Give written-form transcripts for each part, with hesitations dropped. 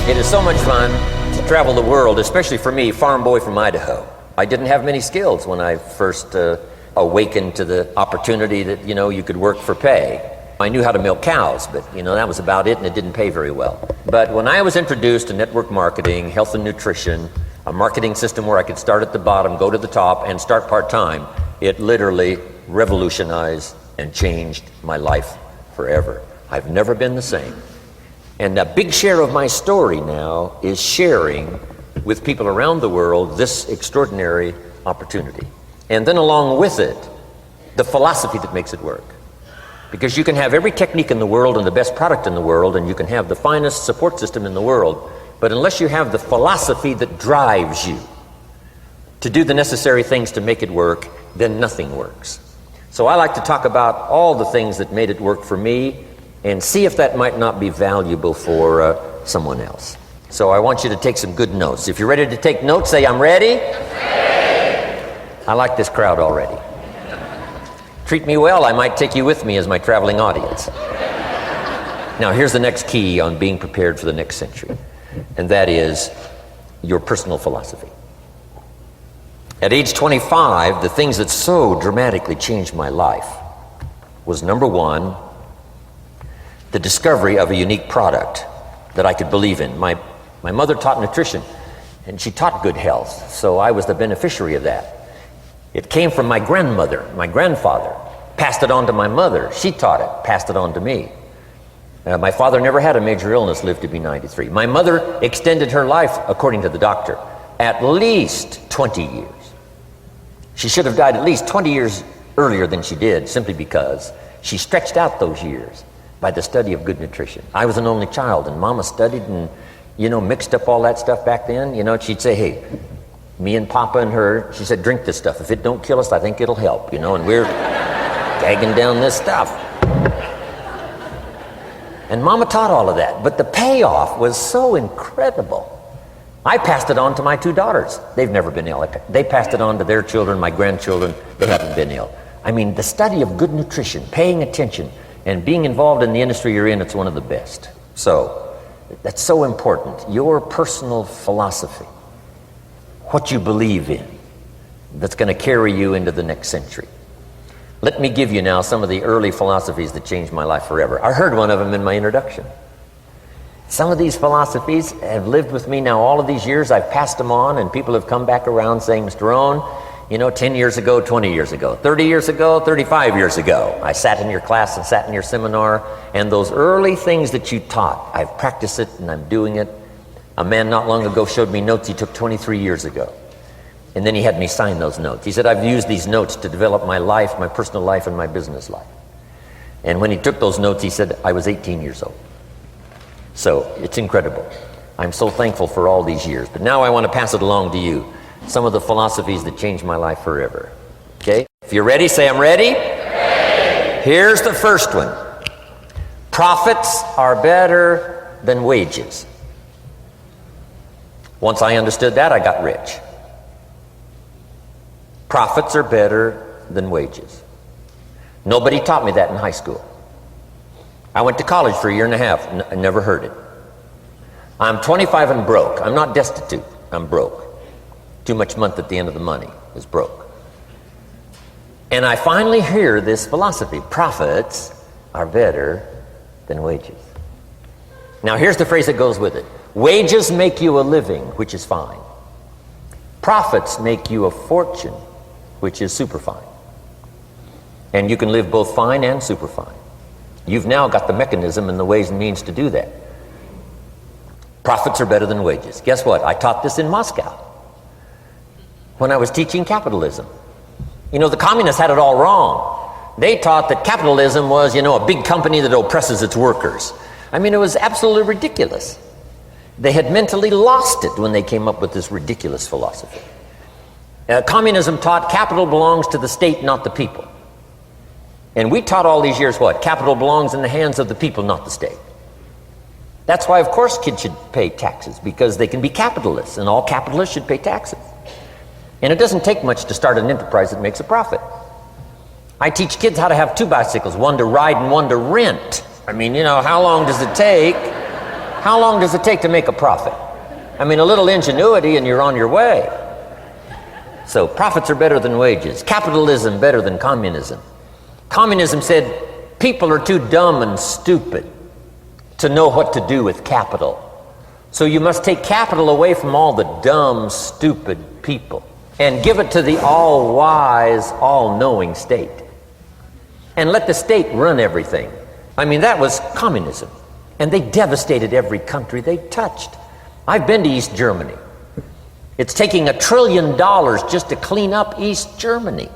It is so much fun to travel the world, especially for me, farm boy from Idaho. I didn't have many skills when I first awakened to the opportunity that, you could work for pay. I knew how to milk cows, but, that was about it, and it didn't pay very well. But when I was introduced to network marketing, health and nutrition, a marketing system where I could start at the bottom, go to the top, and start part-time, it literally revolutionized and changed my life forever. I've never been the same. And a big share of my story now is sharing with people around the world this extraordinary opportunity. And then along with it, the philosophy that makes it work. Because you can have every technique in the world and the best product in the world, and you can have the finest support system in the world, but unless you have the philosophy that drives you to do the necessary things to make it work, then nothing works. So I like to talk about all the things that made it work for me and see if that might not be valuable for someone else. So I want you to take some good notes. If you're ready to take notes, say, I'm ready. I like this crowd already. Treat me well, I might take you with me as my traveling audience. Now here's the next key on being prepared for the next century, and that is your personal philosophy. At age 25, the things that so dramatically changed my life was, number one, the discovery of a unique product that I could believe in. My mother taught nutrition, and she taught good health, so I was the beneficiary of that. It came from my grandmother, my grandfather, passed it on to my mother. She taught it, passed it on to me. My father never had a major illness, lived to be 93. My mother extended her life, according to the doctor, at least 20 years. She should have died at least 20 years earlier than she did, simply because she stretched out those years by the study of good nutrition. I was an only child, and Mama studied and, mixed up all that stuff back then. She'd say, hey, me and Papa and her, she said, drink this stuff. If it don't kill us, I think it'll help, and we're gagging down this stuff. And Mama taught all of that, but the payoff was so incredible. I passed it on to my two daughters. They've never been ill. They passed it on to their children, my grandchildren. They haven't been ill. I mean, the study of good nutrition, paying attention, and being involved in the industry you're in, it's one of the best. So, that's so important. Your personal philosophy, what you believe in, that's going to carry you into the next century. Let me give you now some of the early philosophies that changed my life forever. I heard one of them in my introduction. Some of these philosophies have lived with me now all of these years. I've passed them on, and people have come back around saying, Mr. Rohn, 10 years ago, 20 years ago, 30 years ago, 35 years ago, I sat in your class and sat in your seminar, and those early things that you taught, I've practiced it and I'm doing it. A man not long ago showed me notes he took 23 years ago. And then he had me sign those notes. He said, I've used these notes to develop my life, my personal life, and my business life. And when he took those notes, he said, I was 18 years old. So it's incredible. I'm so thankful for all these years. But now I want to pass it along to you. Some of the philosophies that changed my life forever. Okay? If you're ready, say I'm ready. Ready. Here's the first one. Profits are better than wages. Once I understood that, I got rich. Profits are better than wages. Nobody taught me that in high school. I went to college for a year and a half. I never heard it. I'm 25 and broke. I'm not destitute. I'm broke. Too much month at the end of the money is broke. And I finally hear this philosophy. Profits are better than wages. Now here's the phrase that goes with it. Wages make you a living, which is fine. Profits make you a fortune, which is super fine. And you can live both fine and super fine. You've now got the mechanism and the ways and means to do that. Profits are better than wages. Guess what? I taught this in Moscow when I was teaching capitalism. The communists had it all wrong. They taught that capitalism was, a big company that oppresses its workers. I mean, it was absolutely ridiculous. They had mentally lost it when they came up with this ridiculous philosophy. Communism taught capital belongs to the state, not the people. And we taught all these years what? Capital belongs in the hands of the people, not the state. That's why, of course, kids should pay taxes, because they can be capitalists, and all capitalists should pay taxes. And it doesn't take much to start an enterprise that makes a profit. I teach kids how to have two bicycles, one to ride and one to rent. I mean, how long does it take? How long does it take to make a profit? I mean, a little ingenuity and you're on your way. So profits are better than wages. Capitalism better than communism. Communism said people are too dumb and stupid to know what to do with capital. So you must take capital away from all the dumb, stupid people and give it to the all-wise, all-knowing state. And let the state run everything. I mean, that was communism. And they devastated every country they touched. I've been to East Germany. It's taking $1 trillion just to clean up East Germany.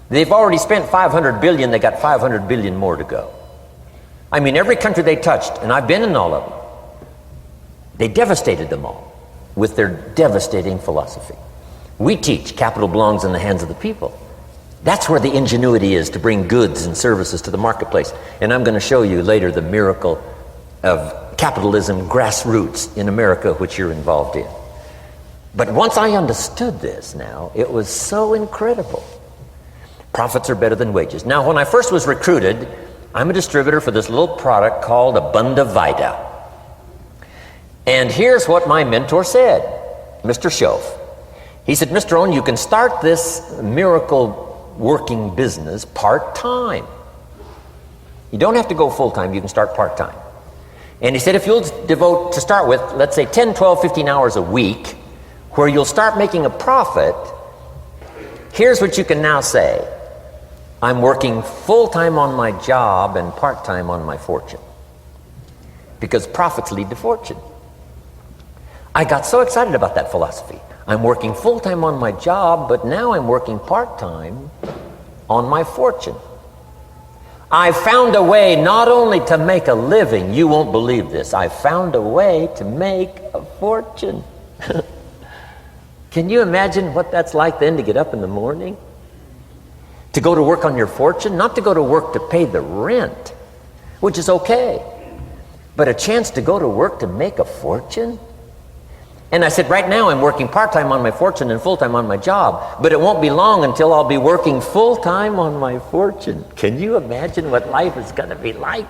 They've already spent $500 billion. They got $500 billion more to go. I mean, every country they touched, and I've been in all of them, they devastated them all with their devastating philosophy. We teach capital belongs in the hands of the people. That's where the ingenuity is to bring goods and services to the marketplace. And I'm going to show you later the miracle of capitalism grassroots in America, which you're involved in. But once I understood this now, it was so incredible. Profits are better than wages. Now, when I first was recruited, I'm a distributor for this little product called Abunda Vita. And here's what my mentor said, Mr. Schoaf. He said, Mr. Rohn, you can start this miracle working business part-time. You don't have to go full-time, you can start part-time. And he said, if you'll devote, to start with, let's say 10, 12, 15 hours a week, where you'll start making a profit, here's what you can now say. I'm working full-time on my job and part-time on my fortune. Because profits lead to fortune. I got so excited about that philosophy. I'm working full-time on my job, but now I'm working part-time on my fortune. I found a way not only to make a living, you won't believe this, I found a way to make a fortune. Can you imagine what that's like then to get up in the morning? To go to work on your fortune? Not to go to work to pay the rent, which is okay, but a chance to go to work to make a fortune? And I said, right now I'm working part-time on my fortune and full-time on my job, but it won't be long until I'll be working full-time on my fortune. Can you imagine what life is going to be like?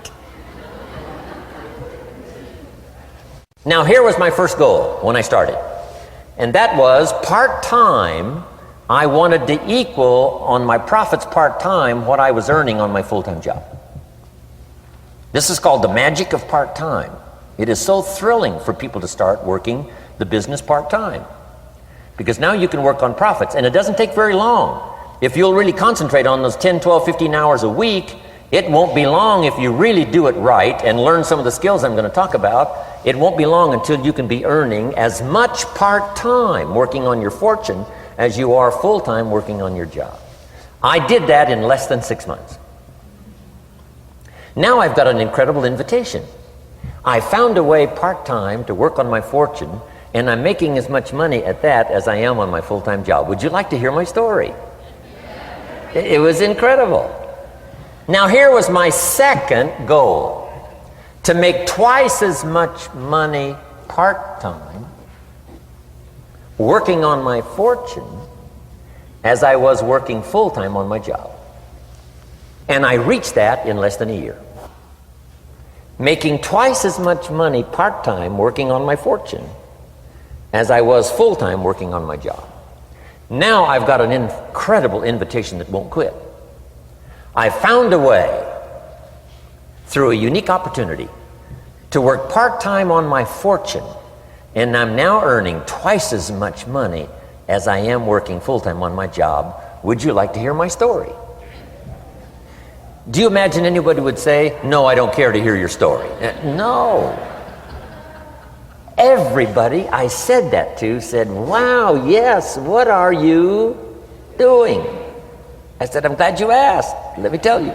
Now, here was my first goal when I started, and that was part-time. I wanted to equal on my profits part-time what I was earning on my full-time job. This is called the magic of part-time. It is so thrilling for people to start working the business part-time, because now you can work on profits, and it doesn't take very long. If you'll really concentrate on those 10, 12, 15 hours a week, it won't be long if you really do it right and learn some of the skills I'm going to talk about. It won't be long until you can be earning as much part-time working on your fortune as you are full-time working on your job. I did that in less than 6 months. Now I've got an incredible invitation. I found a way part-time to work on my fortune, and I'm making as much money at that as I am on my full-time job. Would you like to hear my story? It was incredible. Now here was my second goal, to make twice as much money part-time working on my fortune as I was working full-time on my job. And I reached that in less than a year. Making twice as much money part-time working on my fortune as I was full-time working on my job. Now I've got an incredible invitation that won't quit. I found a way, through a unique opportunity, to work part-time on my fortune, and I'm now earning twice as much money as I am working full-time on my job. Would you like to hear my story? Do you imagine anybody would say, no, I don't care to hear your story? No. Everybody I said that to said, wow, yes, what are you doing? I said, I'm glad you asked. Let me tell you.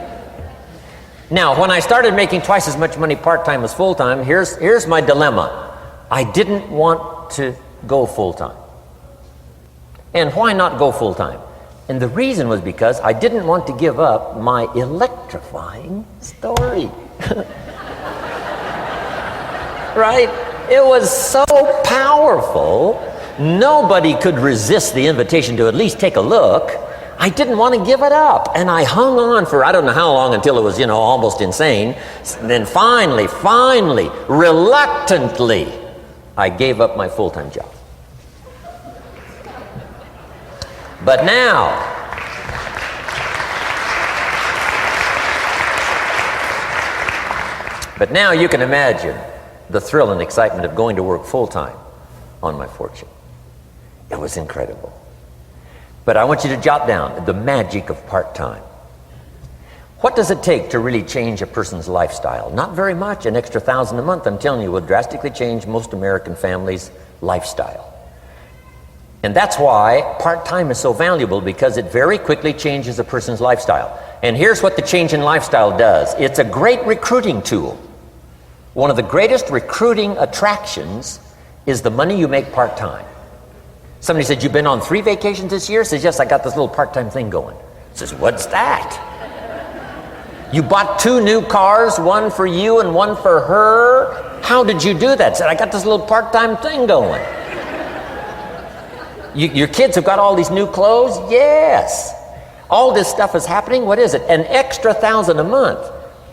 Now, when I started making twice as much money part-time as full-time, here's my dilemma. I didn't want to go full-time. And why not go full-time? And the reason was because I didn't want to give up my electrifying story. Right? It was so powerful, nobody could resist the invitation to at least take a look. I didn't want to give it up. And I hung on for I don't know how long until it was, almost insane. And then finally, reluctantly, I gave up my full-time job. But now, you can imagine the thrill and excitement of going to work full-time on my fortune. It was incredible. But I want you to jot down the magic of part-time. What does it take to really change a person's lifestyle? Not very much. An extra $1,000 a month, I'm telling you, will drastically change most American families' lifestyle. And that's why part-time is so valuable, because it very quickly changes a person's lifestyle. And here's what the change in lifestyle does. It's a great recruiting tool. One of the greatest recruiting attractions is the money you make part-time. Somebody said, "You've been on 3 vacations this year?" Says, "Yes, I got this little part-time thing going." Says, "What's that?" "You bought 2 new cars, one for you and one for her. How did you do that?" Said, "I got this little part-time thing going." Your kids have got all these new clothes? Yes. All this stuff is happening. What is it? An extra $1,000 a month.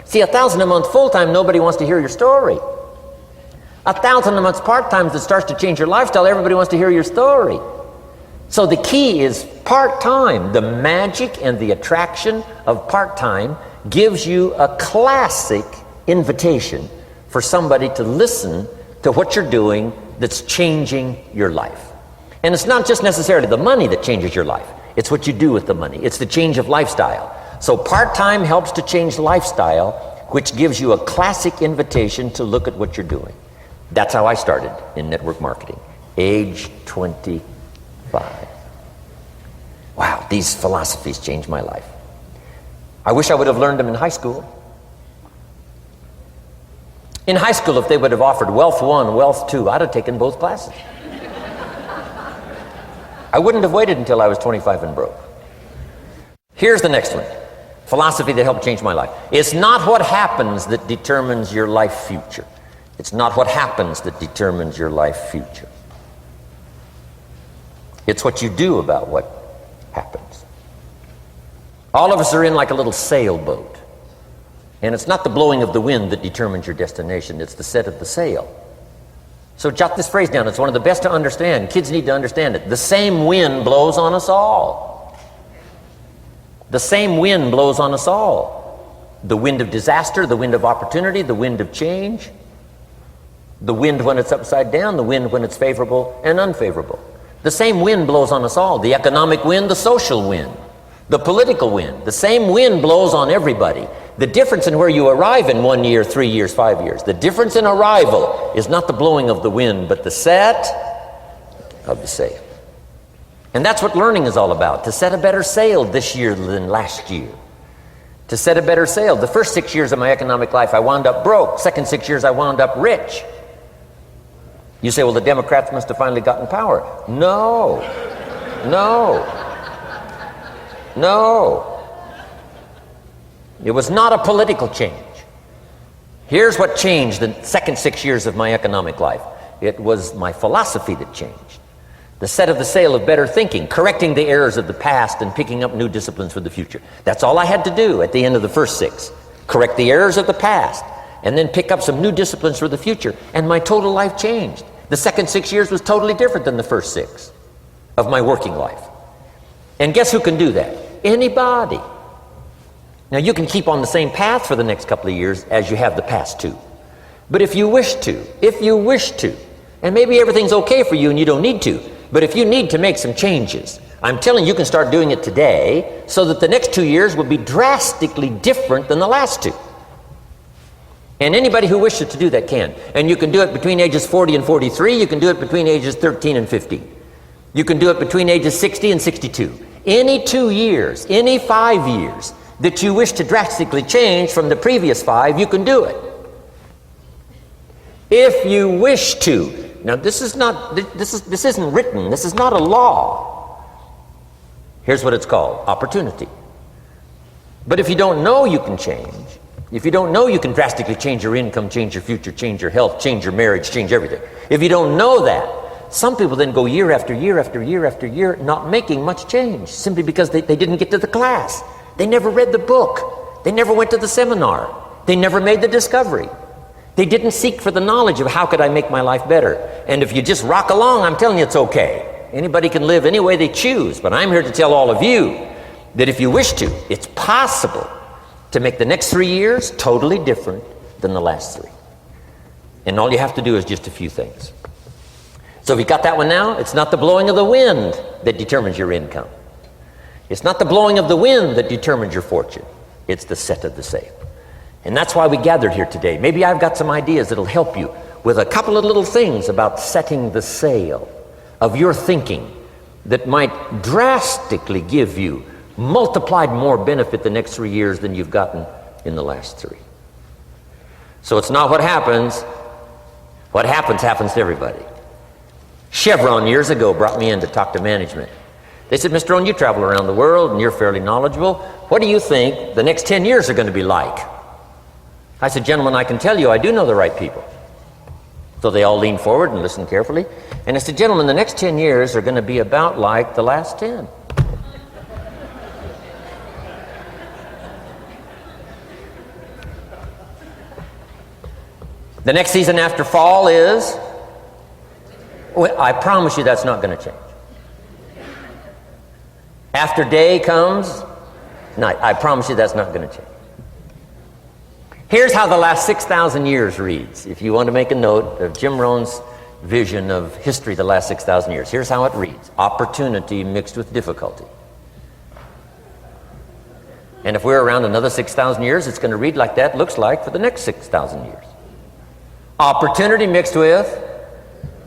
See, $1,000 a month full-time, nobody wants to hear your story. $1,000 a month part-time that starts to change your lifestyle, everybody wants to hear your story. So the key is part-time. The magic and the attraction of part-time gives you a classic invitation for somebody to listen to what you're doing that's changing your life. And it's not just necessarily the money that changes your life. It's what you do with the money. It's the change of lifestyle. So part-time helps to change lifestyle, which gives you a classic invitation to look at what you're doing. That's how I started in network marketing, age 25. Wow, these philosophies changed my life. I wish I would have learned them in high school. In high school, if they would have offered Wealth 1, Wealth 2, I'd have taken both classes. I wouldn't have waited until I was 25 and broke. Here's the next one. Philosophy that helped change my life. It's not what happens that determines your life future. It's not what happens that determines your life future. It's what you do about what happens. All of us are in like a little sailboat. And it's not the blowing of the wind that determines your destination. It's the set of the sail. So jot this phrase down. It's one of the best to understand. Kids need to understand it. The same wind blows on us all. The same wind blows on us all. The wind of disaster, the wind of opportunity, the wind of change. The wind when it's upside down, the wind when it's favorable and unfavorable. The same wind blows on us all. The economic wind, the social wind, the political wind. The same wind blows on everybody. The difference in where you arrive in 1 year, 3 years, 5 years, the difference in arrival is not the blowing of the wind, but the set of the sail. And that's what learning is all about, to set a better sail this year than last year. To set a better sail. The first 6 years of my economic life, I wound up broke. Second 6 years, I wound up rich. You say, well, the Democrats must have finally gotten power. No. It was not a political change. Here's what changed the second 6 years of my economic life. It was my philosophy that changed. The set of the sail of better thinking, correcting the errors of the past and picking up new disciplines for the future. That's all I had to do at the end of the first 6. Correct the errors of the past and then pick up some new disciplines for the future. And my total life changed. The second 6 years was totally different than the first 6 of my working life. And guess who can do that? Anybody. Now you can keep on the same path for the next couple of years as you have the past 2. But if you wish to, and maybe everything's okay for you and you don't need to, but if you need to make some changes, I'm telling you can start doing it today so that the next 2 years will be drastically different than the last 2. And anybody who wishes to do that can. And you can do it between ages 40 and 43. You can do it between ages 13 and 15. You can do it between ages 60 and 62. Any 2 years, any 5 years that you wish to drastically change from the previous 5, you can do it. If you wish to. Now this isn't written. This is not a law. Here's what it's called: opportunity. But if you don't know you can change, if you don't know you can drastically change your income, change your future, change your health, change your marriage, change everything, if you don't know that, Some people then go year after year after year after year not making much change simply because they didn't get to the class. They never read the book. They never went to the seminar. They never made the discovery. They didn't seek for the knowledge of how could I make my life better. And if you just rock along, I'm telling you it's okay. Anybody can live any way they choose, but I'm here to tell all of you that if you wish to, it's possible to make the next 3 years totally different than the last 3. And all you have to do is just a few things. So if you got that one now, it's not the blowing of the wind that determines your income. It's not the blowing of the wind that determines your fortune. It's the set of the sail. And that's why we gathered here today. Maybe I've got some ideas that'll help you with a couple of little things about setting the sail of your thinking that might drastically give you multiplied more benefit the next 3 years than you've gotten in the last 3. So it's not what happens. What happens to everybody. Chevron years ago brought me in to talk to management. They said, Mr. Rohn, you travel around the world and you're fairly knowledgeable. What do you think the next 10 years are going to be like? I said, gentlemen, I can tell you I do know the right people. So they all leaned forward and listened carefully. And I said, gentlemen, the next 10 years are going to be about like the last 10. The next season after fall is, well, I promise you that's not going to change. After day comes night. I promise you that's not going to change. Here's how the last 6,000 years reads. If you want to make a note of Jim Rohn's vision of history the last 6,000 years, here's how it reads. Opportunity mixed with difficulty. And if we're around another 6,000 years, it's going to read like that looks like for the next 6,000 years. Opportunity mixed with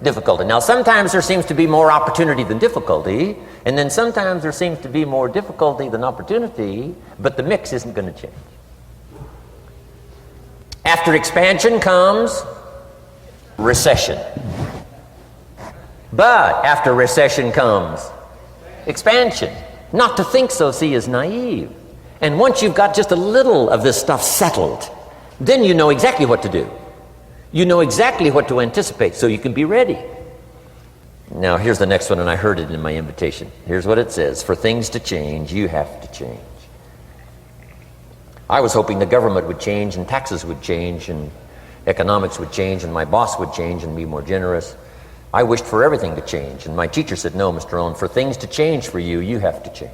difficulty. Now, sometimes there seems to be more opportunity than difficulty, and then sometimes there seems to be more difficulty than opportunity, but the mix isn't going to change. After expansion comes recession. But after recession comes expansion. Not to think so, see, is naive. And once you've got just a little of this stuff settled, then you know exactly what to do. You know exactly what to anticipate, so you can be ready. Now, here's the next one, and I heard it in my invitation. Here's what it says. For things to change, you have to change. I was hoping the government would change, and taxes would change, and economics would change, and my boss would change and be more generous. I wished for everything to change, and my teacher said, no, Mr. Rohn, for things to change for you, you have to change.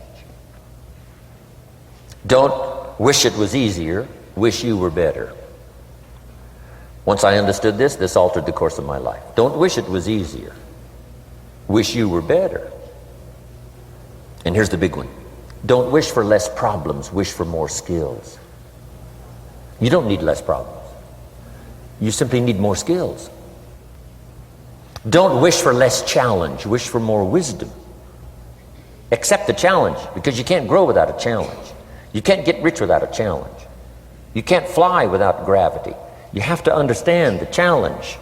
Don't wish it was easier, wish you were better. Once I understood this, this altered the course of my life. Don't wish it was easier. Wish you were better. And here's the big one. Don't wish for less problems, wish for more skills. You don't need less problems. You simply need more skills. Don't wish for less challenge, wish for more wisdom. Accept the challenge, because you can't grow without a challenge. You can't get rich without a challenge. You can't fly without gravity. You have to understand the challenge.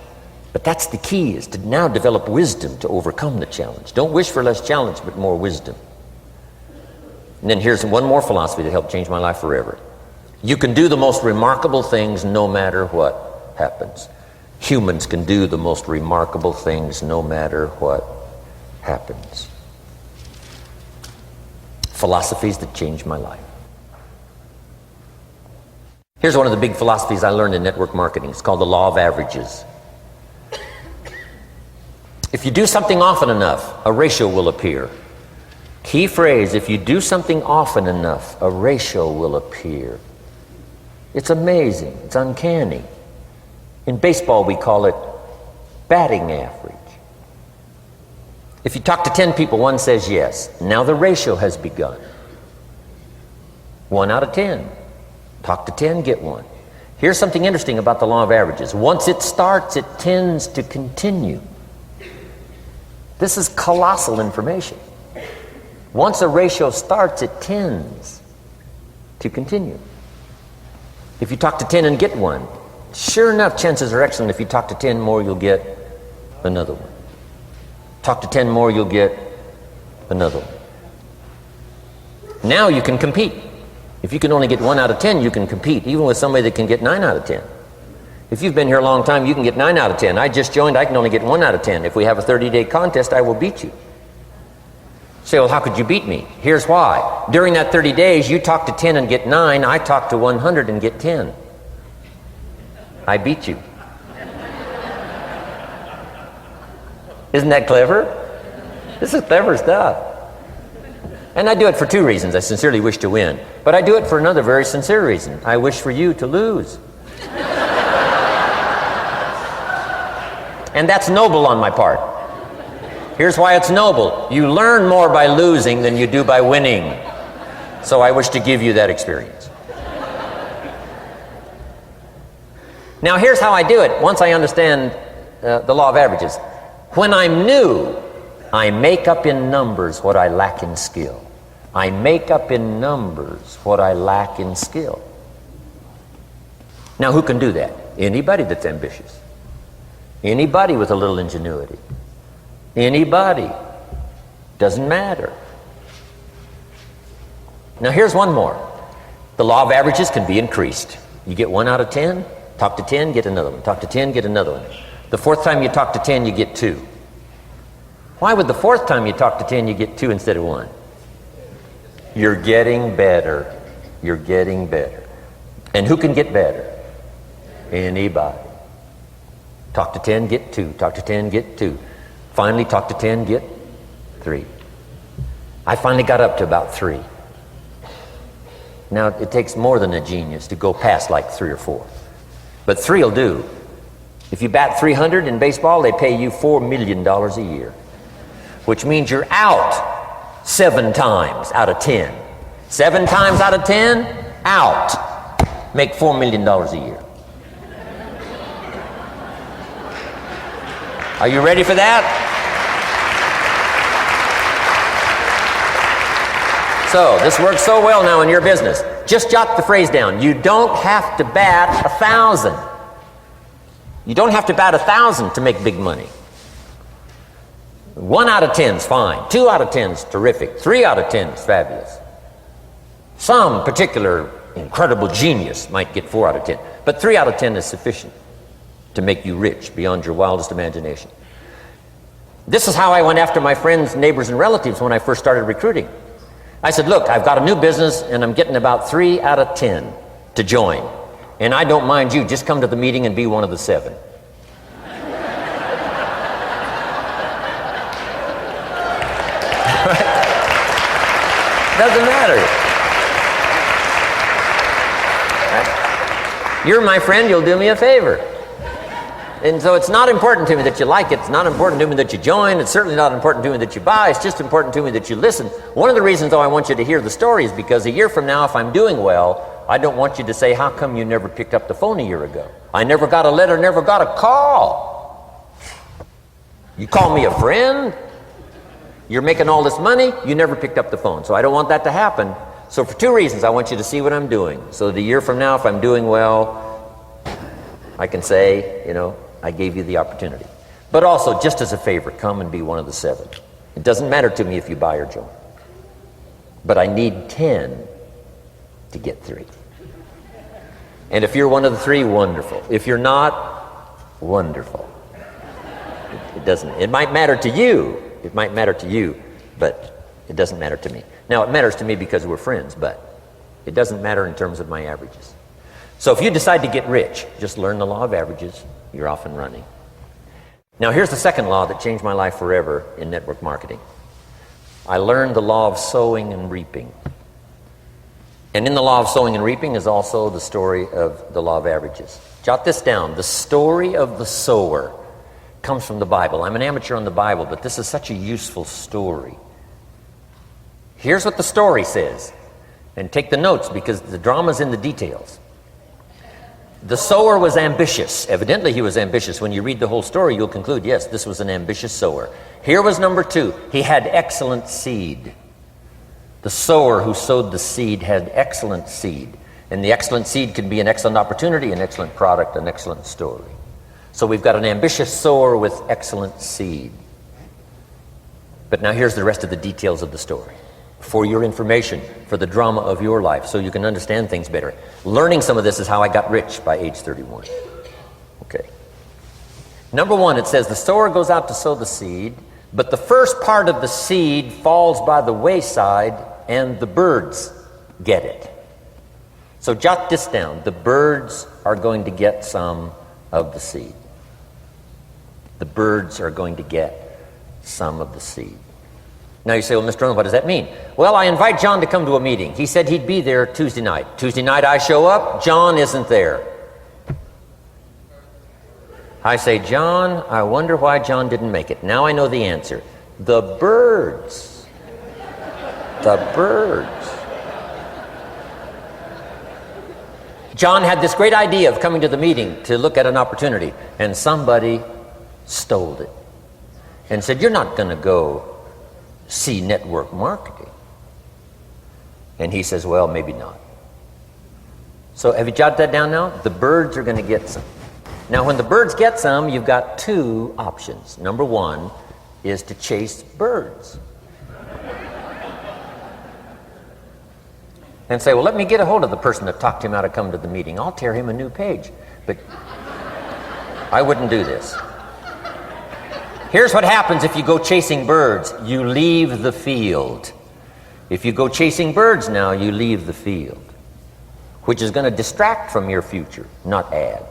But that's the key, is to now develop wisdom to overcome the challenge. Don't wish for less challenge, but more wisdom. And then here's one more philosophy that helped change my life forever. You can do the most remarkable things no matter what happens. Humans can do the most remarkable things no matter what happens. Philosophies that changed my life. Here's one of the big philosophies I learned in network marketing. It's called the law of averages. If you do something often enough, a ratio will appear. Key phrase, if you do something often enough, a ratio will appear. It's amazing. It's uncanny. In baseball, we call it batting average. If you talk to 10 people, one says yes. Now the ratio has begun. 1 out of 10. Talk to 10, get 1. Here's something interesting about the law of averages. Once it starts, it tends to continue. This is colossal information. Once a ratio starts, it tends to continue. If you talk to 10 and get 1, sure enough, chances are excellent. If you talk to 10 more, you'll get another one. Talk to 10 more, you'll get another one. Now you can compete. If you can only get 1 out of 10, you can compete, even with somebody that can get 9 out of 10. If you've been here a long time, you can get 9 out of 10. I just joined, I can only get 1 out of 10. If we have a 30-day contest, I will beat you. Say, well, how could you beat me? Here's why. During that 30 days, you talk to 10 and get 9. I talk to 100 and get 10. I beat you. Isn't that clever? This is clever stuff. And I do it for 2 reasons. I sincerely wish to win. But I do it for another very sincere reason. I wish for you to lose. And that's noble on my part. Here's why it's noble. You learn more by losing than you do by winning. So I wish to give you that experience. Now here's how I do it once I understand the law of averages. When I'm new, I make up in numbers what I lack in skill. I make up in numbers what I lack in skill. Now who can do that? Anybody that's ambitious. Anybody with a little ingenuity. Anybody. Doesn't matter. Now here's one more. The law of averages can be increased. You get 1 out of 10, talk to 10, get another one. Talk to 10, get another one. The 4th time you talk to 10, you get 2. Why would the 4th time you talk to 10, you get 2 instead of 1? You're getting better. You're getting better. And who can get better? Anybody. Talk to 10, get 2. Talk to 10, get 2. Finally, talk to 10, get 3. I finally got up to about 3. Now, it takes more than a genius to go past like 3 or 4. But 3 will do. If you bat 300 in baseball, they pay you $4 million a year, which means you're out 7 times out of 10. 7 times out of 10, out. Make $4 million a year. Are you ready for that? So, this works so well now in your business. Just jot the phrase down. You don't have to bat 1,000. You don't have to bat 1,000 to make big money. 1 out of 10 is fine. 2 out of 10 is terrific. 3 out of 10 is fabulous. Some particular incredible genius might get 4 out of 10. But 3 out of 10 is sufficient to make you rich beyond your wildest imagination. This is how I went after my friends, neighbors, and relatives when I first started recruiting. I said, look, I've got a new business and I'm getting about 3 out of 10 to join. And I don't mind you, just come to the meeting and be one of the 7. Doesn't matter. You're my friend, you'll do me a favor. And so it's not important to me that you like it. It's not important to me that you join. It's certainly not important to me that you buy. It's just important to me that you listen. One of the reasons, though, I want you to hear the story is because a year from now, if I'm doing well, I don't want you to say, how come you never picked up the phone a year ago? I never got a letter, never got a call. You call me a friend? You're making all this money? You never picked up the phone. So I don't want that to happen. So for 2 reasons, I want you to see what I'm doing. So that a year from now, if I'm doing well, I can say, you know, I gave you the opportunity. But also, just as a favor, come and be one of the 7. It doesn't matter to me if you buy or join. But I need 10 to get 3. And if you're one of the 3, wonderful. If you're not, wonderful. It doesn't. It might matter to you. It might matter to you, but it doesn't matter to me. Now, it matters to me because we're friends, but it doesn't matter in terms of my averages. So if you decide to get rich, just learn the law of averages. You're off and running. Now, here's the second law that changed my life forever in network marketing. I learned the law of sowing and reaping. And in the law of sowing and reaping is also the story of the law of averages. Jot this down. The story of the sower comes from the Bible. I'm an amateur on the Bible, but this is such a useful story. Here's what the story says. And take the notes because the drama's in the details. The sower was ambitious. Evidently he was ambitious. When you read the whole story, you'll conclude, yes, this was an ambitious sower. Here was number 2. He had excellent seed. The sower who sowed the seed had excellent seed. And the excellent seed can be an excellent opportunity, an excellent product, an excellent story. So we've got an ambitious sower with excellent seed. But now here's the rest of the details of the story. For your information, for the drama of your life, so you can understand things better. Learning some of this is how I got rich by age 31. Number one, it says the sower goes out to sow the seed, but the first part of the seed falls by the wayside and the birds get it. So jot this down. The birds are going to get some of the seed. The birds are going to get some of the seed. Now you say, well, Mr. Rohn, what does that mean? Well, I invite John to come to a meeting. He said he'd be there Tuesday night. Tuesday night I show up, John isn't there. I say, John, I wonder why John didn't make it. Now I know the answer. The birds. The birds. John had this great idea of coming to the meeting to look at an opportunity, and somebody stole it and said, you're not going to go see network marketing. And he says, well, maybe not. So have you jotted that down now? The birds are going to get some. Now, when the birds get some, you've got two options. Number one is to chase birds. And say, well, let me get a hold of the person that talked him out of coming to the meeting. I'll tear him a new page. But I wouldn't do this. Here's what happens if you go chasing birds. You leave the field. If you go chasing birds now, you leave the field, which is going to distract from your future, not add.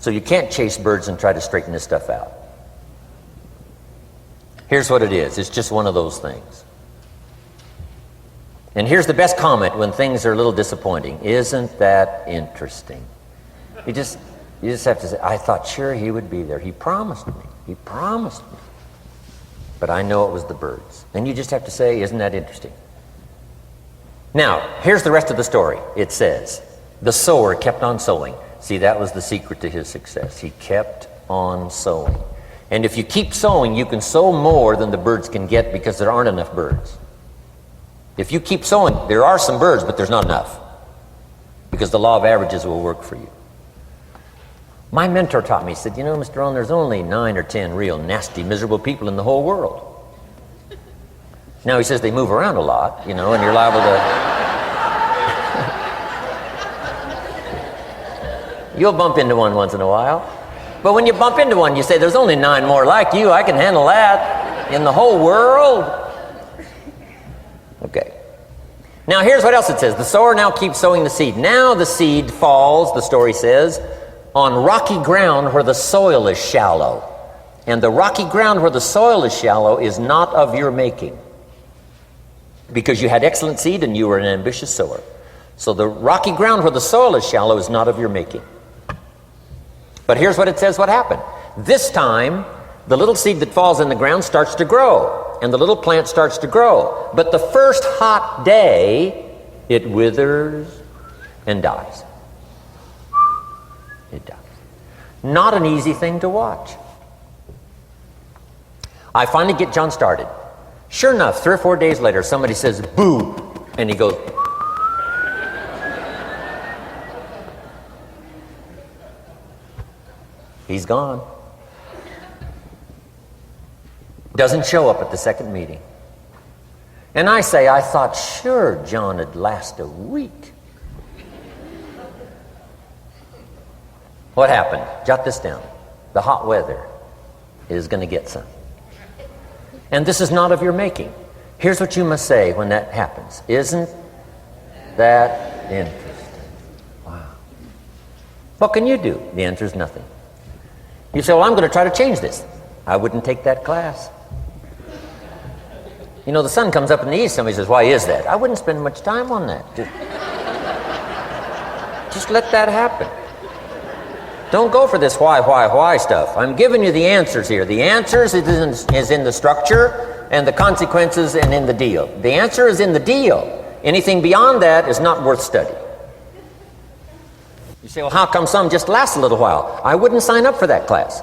So you can't chase birds and try to straighten this stuff out. Here's what it is. It's just one of those things. And here's the best comment when things are a little disappointing. Isn't that interesting? You just have to say, I thought sure he would be there. He promised me. He promised me. But I know it was the birds. And you just have to say, isn't that interesting? Now, here's the rest of the story. It says, the sower kept on sowing. See, that was the secret to his success. He kept on sowing. And if you keep sowing, you can sow more than the birds can get because there aren't enough birds. If you keep sowing, there are some birds, but there's not enough. Because the law of averages will work for you. My mentor taught me, he said, you know, Mr. Rohn, there's only 9 or 10 real nasty, miserable people in the whole world. Now he says they move around a lot, you know, and you're liable to... You'll bump into one once in a while. But when you bump into one, you say, there's only 9 more like you. I can handle that in the whole world. Okay. Now here's what else it says. The sower now keeps sowing the seed. Now the seed falls, the story says, on rocky ground where the soil is shallow. And the rocky ground where the soil is shallow is not of your making. Because you had excellent seed and you were an ambitious sower. So the rocky ground where the soil is shallow is not of your making. But here's what it says what happened. This time, the little seed that falls in the ground starts to grow, and the little plant starts to grow. But the first hot day, it withers and dies. It dies. Not an easy thing to watch. I finally get John started. Sure enough, 3 or 4 days later, somebody says, boo, and he goes, he's gone. Doesn't show up at the second meeting. And I say, I thought sure John would last a week. What happened? Jot this down. The hot weather is going to get some. And this is not of your making. Here's what you must say when that happens. Isn't that interesting? Wow. What can you do? The answer is nothing. You say, well, I'm going to try to change this. I wouldn't take that class. You know, the sun comes up in the east. Somebody says, why is that? I wouldn't spend much time on that. Just let that happen. Don't go for this why stuff. I'm giving you the answers here. The answers is in the structure and the consequences and in the deal. The answer is in the deal. Anything beyond that is not worth study. You say, well, how come some just last a little while? I wouldn't sign up for that class.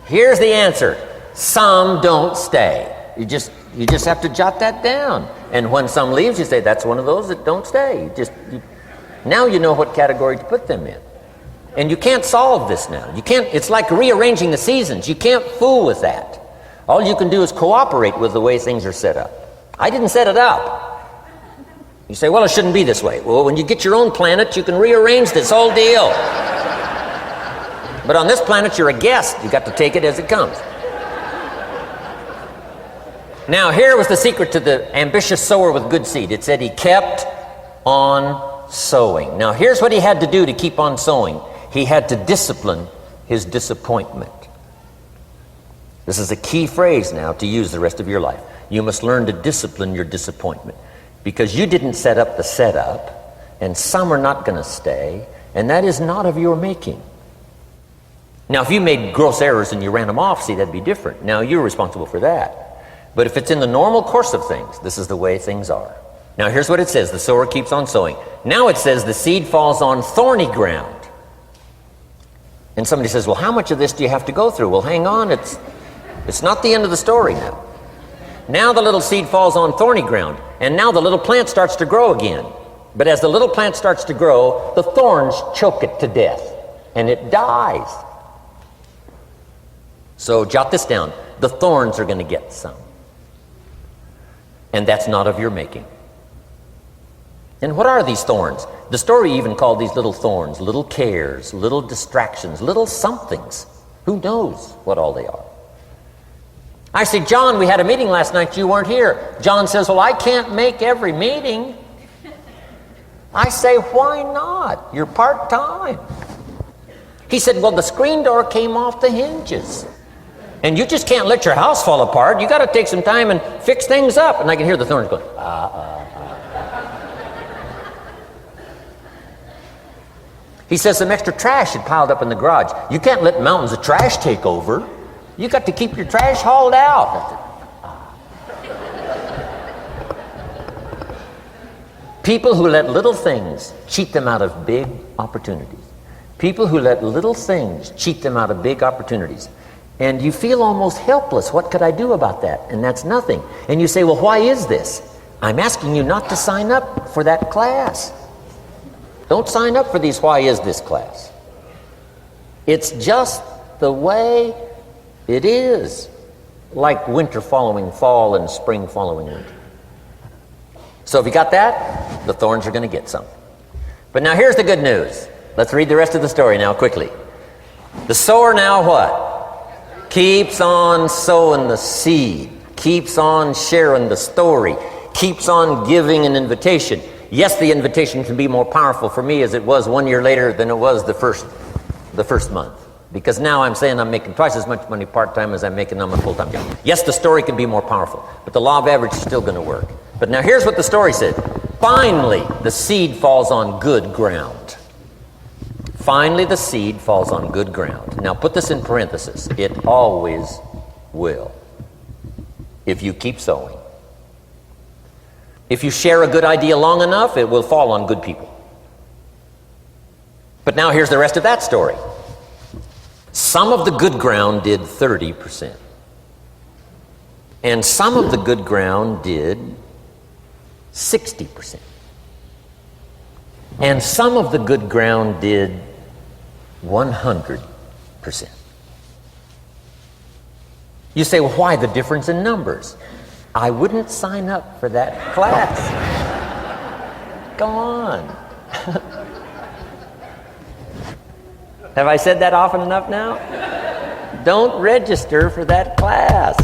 Here's the answer. Some don't stay. You just have to jot that down. And when some leaves, you say, that's one of those that don't stay. Now you know what category to put them in. And you can't solve this now. You can't. It's like rearranging the seasons. You can't fool with that. All you can do is cooperate with the way things are set up. I didn't set it up. You say, well, it shouldn't be this way. Well, when you get your own planet, you can rearrange this whole deal. But on this planet, you're a guest. You got to take it as it comes. Now, here was the secret to the ambitious sower with good seed. It said he kept on sowing. Now, here's what he had to do to keep on sowing. He had to discipline his disappointment. This is a key phrase now to use the rest of your life. You must learn to discipline your disappointment, because you didn't set up the setup, and some are not going to stay, and that is not of your making. Now, if you made gross errors and you ran them off, see, that'd be different. Now, you're responsible for that. But if it's in the normal course of things, this is the way things are. Now, here's what it says. The sower keeps on sowing. Now it says the seed falls on thorny ground. And somebody says, well, how much of this do you have to go through? Well, hang on. It's not the end of the story now. Now the little seed falls on thorny ground. And now the little plant starts to grow again. But as the little plant starts to grow, the thorns choke it to death. And it dies. So jot this down. The thorns are going to get some. And that's not of your making. And what are these thorns? The story even called these little thorns, little cares, little distractions, little somethings. Who knows what all they are? I say, John, we had a meeting last night, you weren't here. John says, well, I can't make every meeting. I say, why not? You're part-time. He said, well, the screen door came off the hinges. And you just can't let your house fall apart. You got to take some time and fix things up. And I can hear the thorns going, He says some extra trash had piled up in the garage. You can't let mountains of trash take over. You got to keep your trash hauled out. People who let little things cheat them out of big opportunities. People who let little things cheat them out of big opportunities. And you feel almost helpless. What could I do about that? And that's nothing. And you say, well, why is this? I'm asking you not to sign up for that class. Don't sign up for these why is this class. It's just the way it is. Like winter following fall and spring following winter. So if you got that, the thorns are going to get some. But now here's the good news. Let's read the rest of the story now quickly. The sower now what? Keeps on sowing the seed, keeps on sharing the story, keeps on giving an invitation. Yes, the invitation can be more powerful for me as it was 1 year later than it was the first month. Because now I'm saying I'm making twice as much money part-time as I'm making on my full-time job. Yes, the story can be more powerful, but the law of average is still going to work. But now here's what the story said. Finally, the seed falls on good ground. Finally, the seed falls on good ground. Now, put this in parentheses. It always will, if you keep sowing. If you share a good idea long enough, it will fall on good people. But now here's the rest of that story. Some of the good ground did 30%. And some of the good ground did 60%. And some of the good ground did 100%. You say, well, why the difference in numbers? I wouldn't sign up for that class. Go on. Have I said that often enough now? Don't register for that class.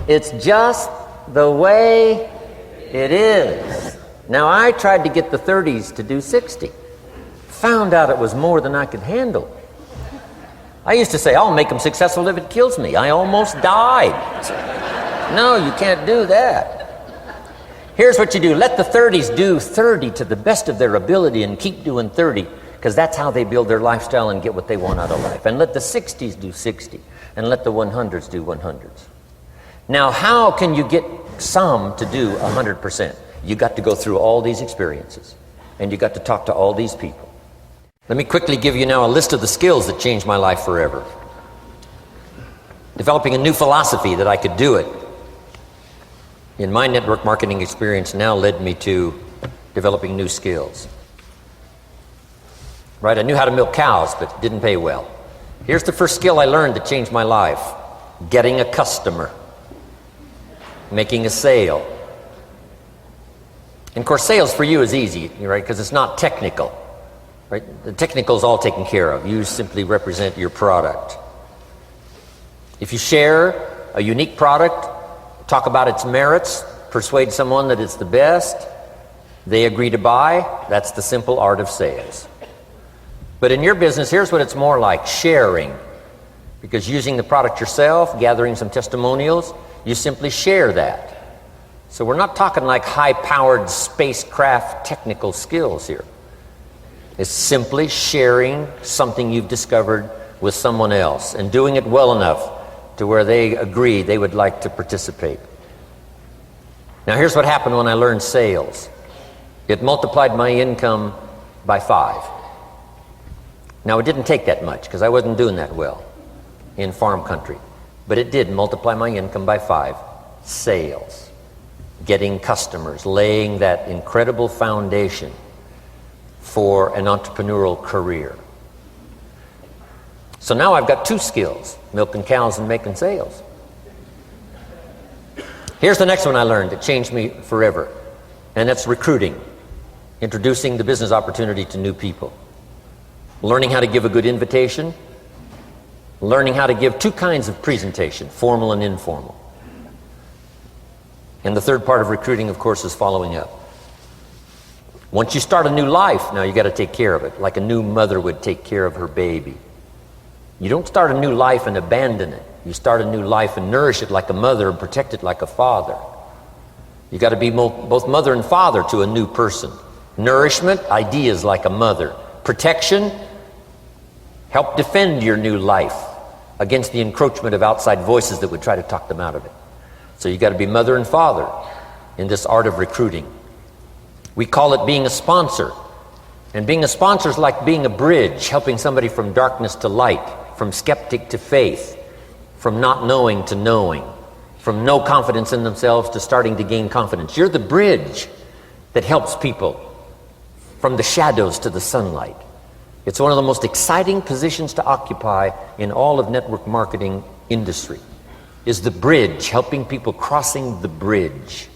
It's just the way it is. Now, I tried to get the 30s to do 60. Found out it was more than I could handle. I used to say, I'll make them successful if it kills me. I almost died. No, you can't do that. Here's what you do. Let the 30s do 30 to the best of their ability and keep doing 30, because that's how they build their lifestyle and get what they want out of life. And let the 60s do 60, and let the 100s do 100s. Now, how can you get some to do 100%? You got to go through all these experiences, and you got to talk to all these people. Let me quickly give you now a list of the skills that changed my life forever. Developing a new philosophy that I could do it in my network marketing experience now led me to developing new skills. Right, I knew how to milk cows, but didn't pay well. Here's the first skill I learned that changed my life. Getting a customer. Making a sale. And of course, sales for you is easy, right, because it's not technical. right? The technical is all taken care of. You simply represent your product. If you share a unique product, talk about its merits, persuade someone that it's the best, they agree to buy, that's the simple art of sales. But in your business, here's what it's more like: sharing. Because using the product yourself, gathering some testimonials, you simply share that. So we're not talking like high-powered spacecraft technical skills here. It's simply sharing something you've discovered with someone else and doing it well enough to where they agree they would like to participate. Now here's what happened when I learned sales. It multiplied my income by 5. Now it didn't take that much because I wasn't doing that well in farm country, but it did multiply my income by 5. Sales, getting customers, laying that incredible foundation for an entrepreneurial career. So now I've got 2 skills: milking cows and making sales. Here's the next one I learned that changed me forever, and that's recruiting, introducing the business opportunity to new people, learning how to give a good invitation, learning how to give 2 kinds of presentation, formal and informal. And the third part of recruiting, of course, is following up. Once you start a new life, now you got to take care of it, like a new mother would take care of her baby. You don't start a new life and abandon it. You start a new life and nourish it like a mother and protect it like a father. You got to be both mother and father to a new person. Nourishment, ideas like a mother. Protection, help defend your new life against the encroachment of outside voices that would try to talk them out of it. So you got to be mother and father in this art of recruiting. We call it being a sponsor. And being a sponsor is like being a bridge, helping somebody from darkness to light, from skeptic to faith, from not knowing to knowing, from no confidence in themselves to starting to gain confidence. You're the bridge that helps people from the shadows to the sunlight. It's one of the most exciting positions to occupy in all of network marketing industry, is the bridge, helping people crossing the bridge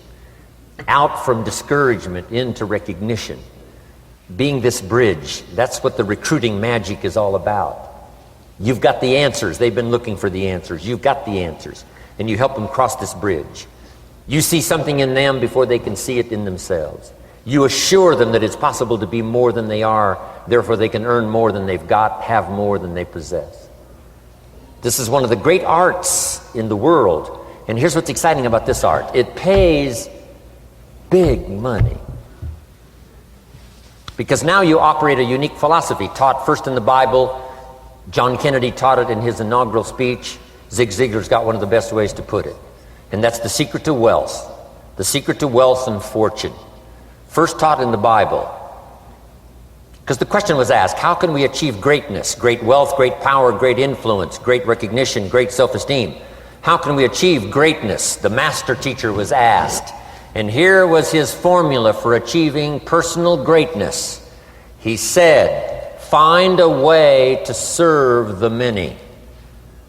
out from discouragement into recognition. Being this bridge, that's what the recruiting magic is all about. You've got the answers. They've been looking for the answers. You've got the answers. And you help them cross this bridge. You see something in them before they can see it in themselves. You assure them that it's possible to be more than they are, therefore they can earn more than they've got, have more than they possess. This is one of the great arts in the world. And here's what's exciting about this art. It pays big money. Because now you operate a unique philosophy taught first in the Bible. John Kennedy taught it in his inaugural speech. Zig Ziglar's got one of the best ways to put it. And that's the secret to wealth. The secret to wealth and fortune. First taught in the Bible. Because the question was asked, how can we achieve greatness, great wealth, great power, great influence, great recognition, great self-esteem? How can we achieve greatness? The master teacher was asked. And here was his formula for achieving personal greatness. He said, find a way to serve the many,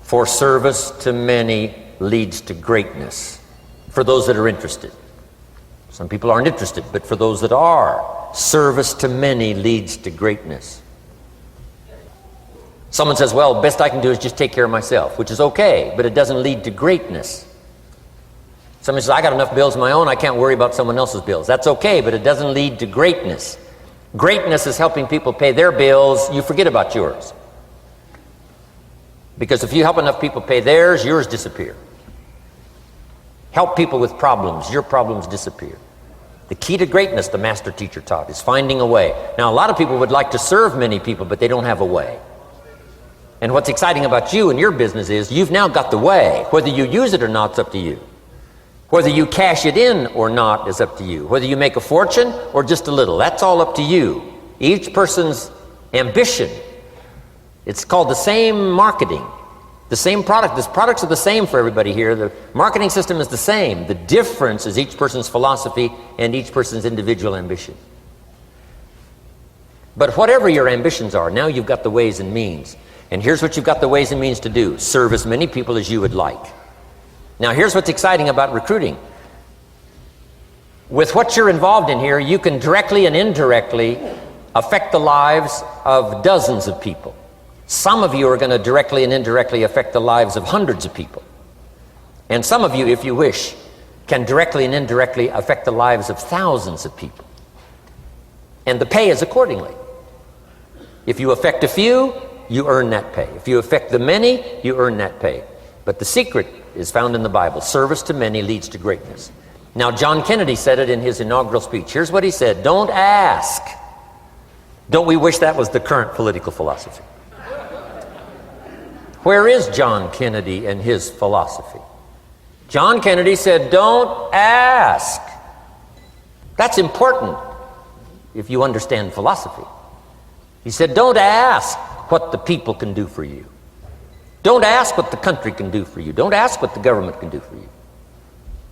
for service to many leads to greatness. For those that are interested. Some people aren't interested, but for those that are, service to many leads to greatness. Someone says, well, best I can do is just take care of myself, which is okay, but it doesn't lead to greatness. Someone says, I got enough bills of my own, I can't worry about someone else's bills. That's okay, but it doesn't lead to greatness. Greatness is helping people pay their bills, you forget about yours. Because if you help enough people pay theirs, yours disappear. Help people with problems, your problems disappear. The key to greatness, the master teacher taught, is finding a way. Now, a lot of people would like to serve many people, but they don't have a way. And what's exciting about you and your business is you've now got the way. Whether you use it or not, it's up to you. Whether you cash it in or not is up to you. Whether you make a fortune or just a little, that's all up to you. Each person's ambition. It's called the same marketing. The same product. The products are the same for everybody here. The marketing system is the same. The difference is each person's philosophy and each person's individual ambition. But whatever your ambitions are, now you've got the ways and means. And here's what you've got the ways and means to do. Serve as many people as you would like. Now here's what's exciting about recruiting. With what you're involved in here, you can directly and indirectly affect the lives of dozens of people. Some of you are going to directly and indirectly affect the lives of hundreds of people. And some of you, if you wish, can directly and indirectly affect the lives of thousands of people. And the pay is accordingly. If you affect a few, you earn that pay. If you affect the many, you earn that pay. But the secret is found in the Bible. Service to many leads to greatness. Now, John Kennedy said it in his inaugural speech. Here's what he said: don't ask. Don't we wish that was the current political philosophy? Where is John Kennedy and his philosophy? John Kennedy said, don't ask. That's important if you understand philosophy. He said, don't ask what the people can do for you. Don't ask what the country can do for you. Don't ask what the government can do for you.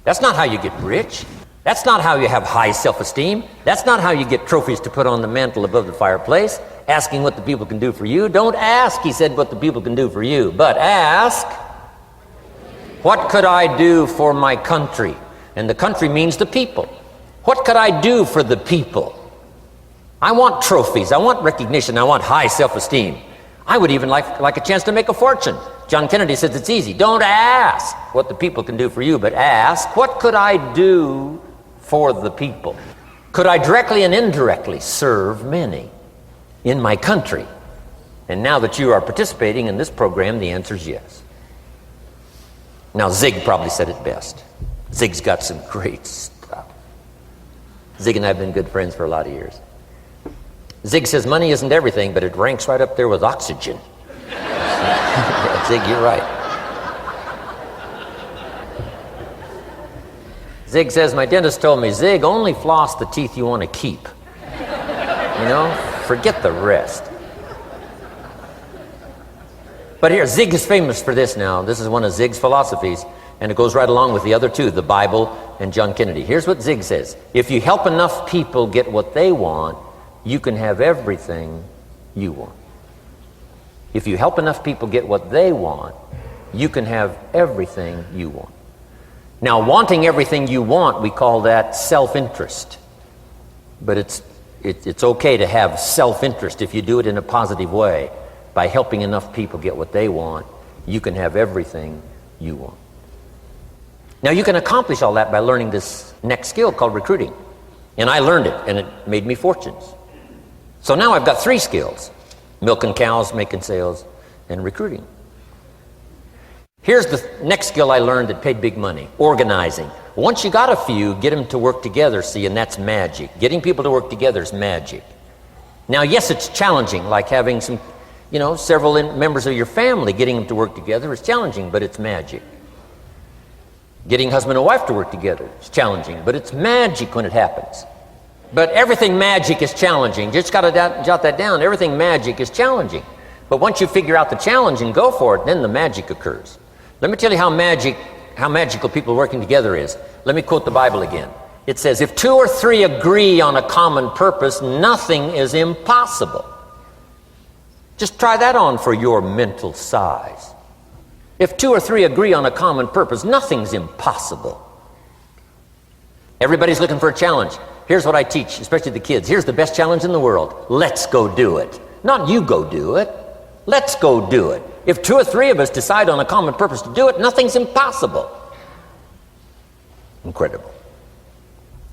That's not how you get rich. That's not how you have high self-esteem. That's not how you get trophies to put on the mantle above the fireplace, asking what the people can do for you. Don't ask, he said, what the people can do for you, but ask, what could I do for my country? And the country means the people. What could I do for the people? I want trophies. I want recognition. I want high self-esteem. I would even like a chance to make a fortune. John Kennedy says it's easy. Don't ask what the people can do for you, but ask, what could I do for the people? Could I directly and indirectly serve many in my country? And now that you are participating in this program, the answer is yes. Now, Zig probably said it best. Zig's got some great stuff. Zig and I have been good friends for a lot of years. Zig says money isn't everything, but it ranks right up there with oxygen. Zig, you're right. Zig says, my dentist told me, Zig, only floss the teeth you want to keep. You know, forget the rest. But here, Zig is famous for this now. This is one of Zig's philosophies, and it goes right along with the other two, the Bible and John Kennedy. Here's what Zig says: if you help enough people get what they want, you can have everything you want. If you help enough people get what they want, you can have everything you want. Now, wanting everything you want, we call that self-interest. But it's okay to have self-interest if you do it in a positive way. By helping enough people get what they want, you can have everything you want. Now, you can accomplish all that by learning this next skill called recruiting. And I learned it, and it made me fortunes. So now I've got 3 skills: milking cows, making sales, and recruiting. Here's the next skill I learned that paid big money: organizing. Once you got a few, get them to work together, see, and that's magic. Getting people to work together is magic. Now, yes, it's challenging, like having several members of your family. Getting them to work together is challenging, but it's magic. Getting husband and wife to work together is challenging, but it's magic when it happens. But everything magic is challenging. Just got to jot that down. Everything magic is challenging. But once you figure out the challenge and go for it, then the magic occurs. Let me tell you how magical people working together is. Let me quote the Bible again. It says, if 2 or 3 agree on a common purpose, nothing is impossible. Just try that on for your mental size. If 2 or 3 agree on a common purpose, nothing's impossible. Everybody's looking for a challenge. Here's what I teach, especially the kids. Here's the best challenge in the world. Let's go do it. Not you go do it. Let's go do it. If 2 or 3 of us decide on a common purpose to do it, nothing's impossible. Incredible.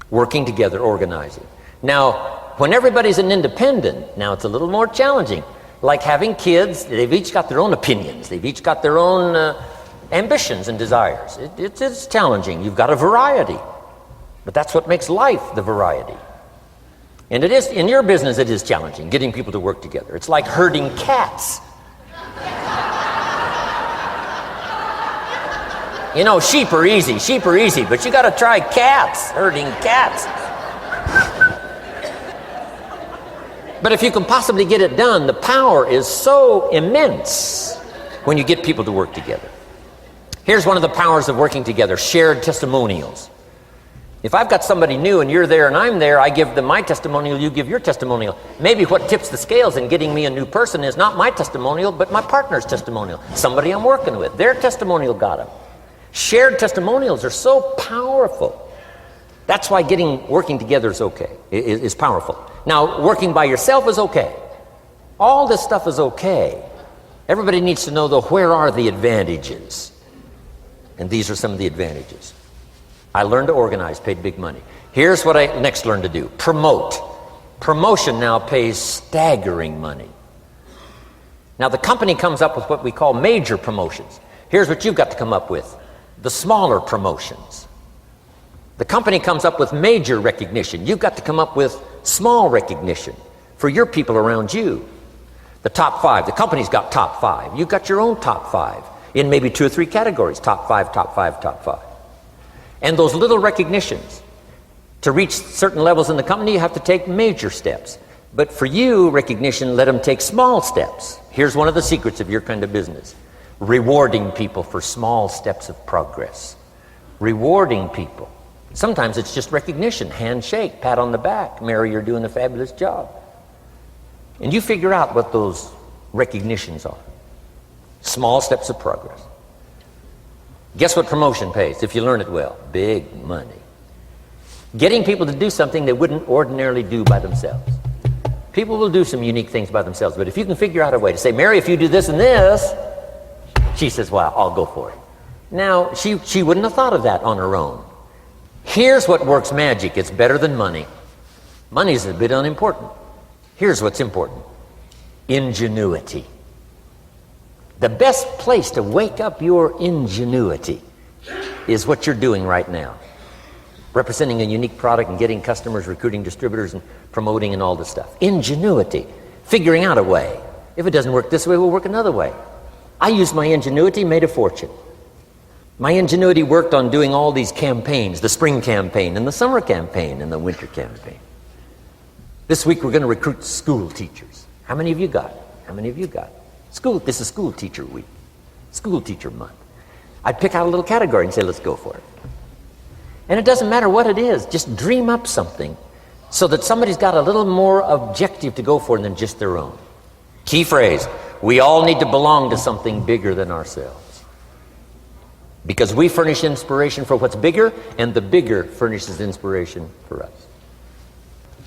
Working together, organizing. Now, when everybody's an independent, now it's a little more challenging. Like having kids, they've each got their own opinions. They've each got their own ambitions and desires. It's challenging. You've got a variety. But that's what makes life, the variety. And it is, in your business, it is challenging, getting people to work together. It's like herding cats. You know, sheep are easy, but you got to try cats, herding cats. But if you can possibly get it done, the power is so immense when you get people to work together. Here's one of the powers of working together: shared testimonials. If I've got somebody new and you're there and I'm there, I give them my testimonial, you give your testimonial. Maybe what tips the scales in getting me a new person is not my testimonial, but my partner's testimonial. Somebody I'm working with, their testimonial got them. Shared testimonials are so powerful. That's why working together is okay, is powerful. Now, working by yourself is okay. All this stuff is okay. Everybody needs to know, though, where are the advantages? And these are some of the advantages. I learned to organize, paid big money. Here's what I next learned to do. Promote. Promotion now pays staggering money. Now, the company comes up with what we call major promotions. Here's what you've got to come up with. The smaller promotions. The company comes up with major recognition. You've got to come up with small recognition for your people around you. The top 5. The company's got top 5. You've got your own top 5 in maybe 2 or 3 categories. Top 5, top 5, top 5. And those little recognitions, to reach certain levels in the company, you have to take major steps. But for you, recognition, let them take small steps. Here's one of the secrets of your kind of business. Rewarding people for small steps of progress. Rewarding people. Sometimes it's just recognition, handshake, pat on the back. Mary, you're doing a fabulous job. And you figure out what those recognitions are. Small steps of progress. Guess what promotion pays if you learn it well? Big money. Getting people to do something they wouldn't ordinarily do by themselves. People will do some unique things by themselves, but if you can figure out a way to say, Mary, if you do this and this, she says, well, I'll go for it. Now, she wouldn't have thought of that on her own. Here's what works magic. It's better than money. Money's a bit unimportant. Here's what's important. Ingenuity. The best place to wake up your ingenuity is what you're doing right now. Representing a unique product and getting customers, recruiting distributors, and promoting and all this stuff. Ingenuity. Figuring out a way. If it doesn't work this way, we'll work another way. I used my ingenuity, made a fortune. My ingenuity worked on doing all these campaigns, the spring campaign and the summer campaign and the winter campaign. This week we're going to recruit school teachers. How many of you got? How many of you got? This is school teacher week. School teacher month. I'd pick out a little category and say, let's go for it. And it doesn't matter what it is, just dream up something so that somebody's got a little more objective to go for than just their own. Key phrase, we all need to belong to something bigger than ourselves. Because we furnish inspiration for what's bigger, and the bigger furnishes inspiration for us.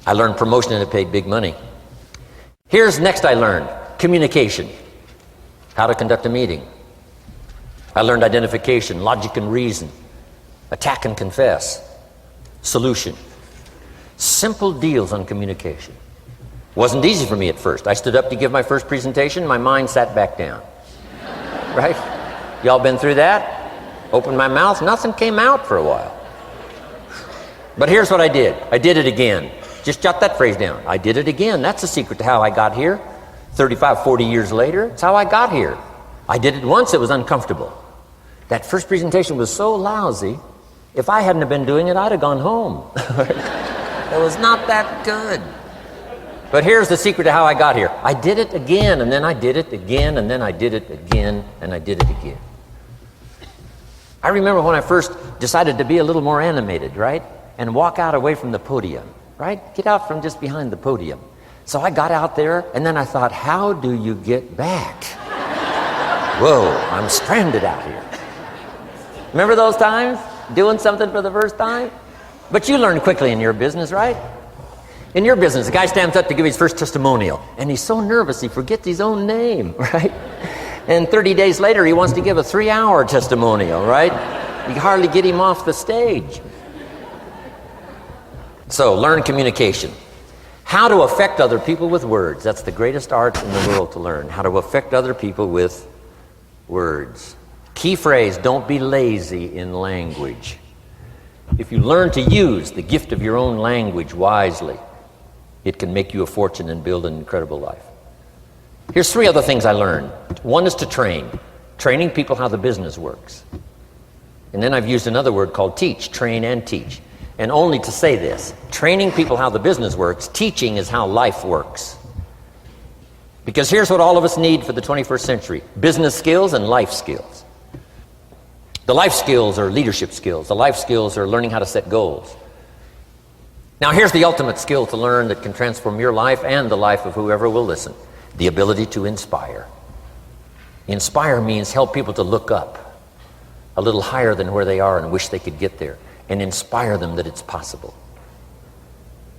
I learned promotion and it paid big money. Here's next I learned, communication. How to conduct a meeting. I learned identification, logic and reason, attack and confess, solution. Simple deals on communication. Wasn't easy for me at first. I stood up to give my first presentation, my mind sat back down. Right? Y'all been through that? Opened my mouth, nothing came out for a while. But here's what I did. I did it again. Just jot that phrase down. I did it again. That's the secret to how I got here. 35, 40 years later, it's how I got here. I did it once, it was uncomfortable. That first presentation was so lousy, if I hadn't have been doing it, I'd have gone home. It was not that good. But here's the secret to how I got here. I did it again, and then I did it again, and then I did it again, and I did it again. I remember when I first decided to be a little more animated, right? And walk out away from the podium, right? Get out from just behind the podium. So I got out there, and then I thought, how do you get back? Whoa, I'm stranded out here. Remember those times? Doing something for the first time? But you learn quickly in your business, right? In your business, the guy stands up to give his first testimonial, and he's so nervous he forgets his own name, right? And 30 days later, he wants to give a 3-hour testimonial, right? You can hardly get him off the stage. So, learn communication. How to affect other people with words. That's the greatest art in the world to learn. How to affect other people with words. Key phrase, don't be lazy in language. If you learn to use the gift of your own language wisely, it can make you a fortune and build an incredible life. Here's 3 other things I learned. One is to train. Training people how the business works. And then I've used another word called teach. Train and teach. And only to say this, training people how the business works, teaching is how life works. Because here's what all of us need for the 21st century. Business skills and life skills. The life skills are leadership skills. The life skills are learning how to set goals. Now here's the ultimate skill to learn that can transform your life and the life of whoever will listen. The ability to inspire. Inspire means help people to look up a little higher than where they are and wish they could get there. and inspire them that it's possible.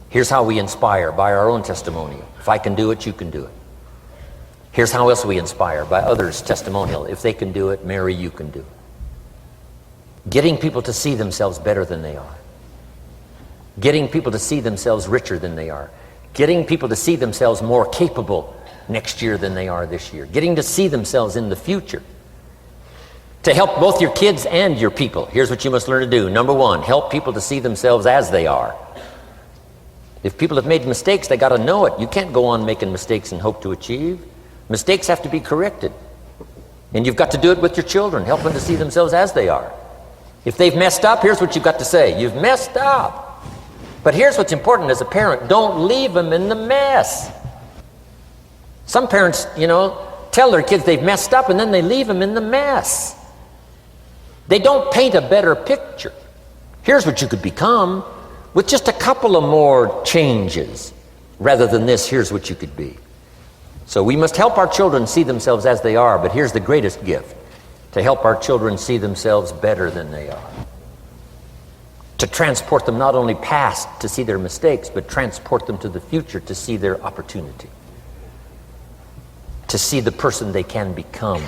Here's how we inspire, by our own testimonial. If I can do it, you can do it. Here's how else we inspire, by others' testimonial. If they can do it, Mary, you can do it. Getting people to see themselves better than they are. Getting people to see themselves richer than they are. Getting people to see themselves more capable next year than they are this year. Getting to see themselves in the future. To help both your kids and your people. Here's what you must learn to do. Number one, help people to see themselves as they are. If people have made mistakes, they got to know it. You can't go on making mistakes and hope to achieve. Mistakes have to be corrected. And you've got to do it with your children. Help them to see themselves as they are. If they've messed up, here's what you've got to say. You've messed up. But here's what's important as a parent. Don't leave them in the mess. Some parents, tell their kids they've messed up and then they leave them in the mess. They don't paint a better picture. Here's what you could become with just a couple of more changes. Rather than this, here's what you could be. So we must help our children see themselves as they are, but here's the greatest gift. To help our children see themselves better than they are. To transport them not only past to see their mistakes, but transport them to the future to see their opportunity. To see the person they can become.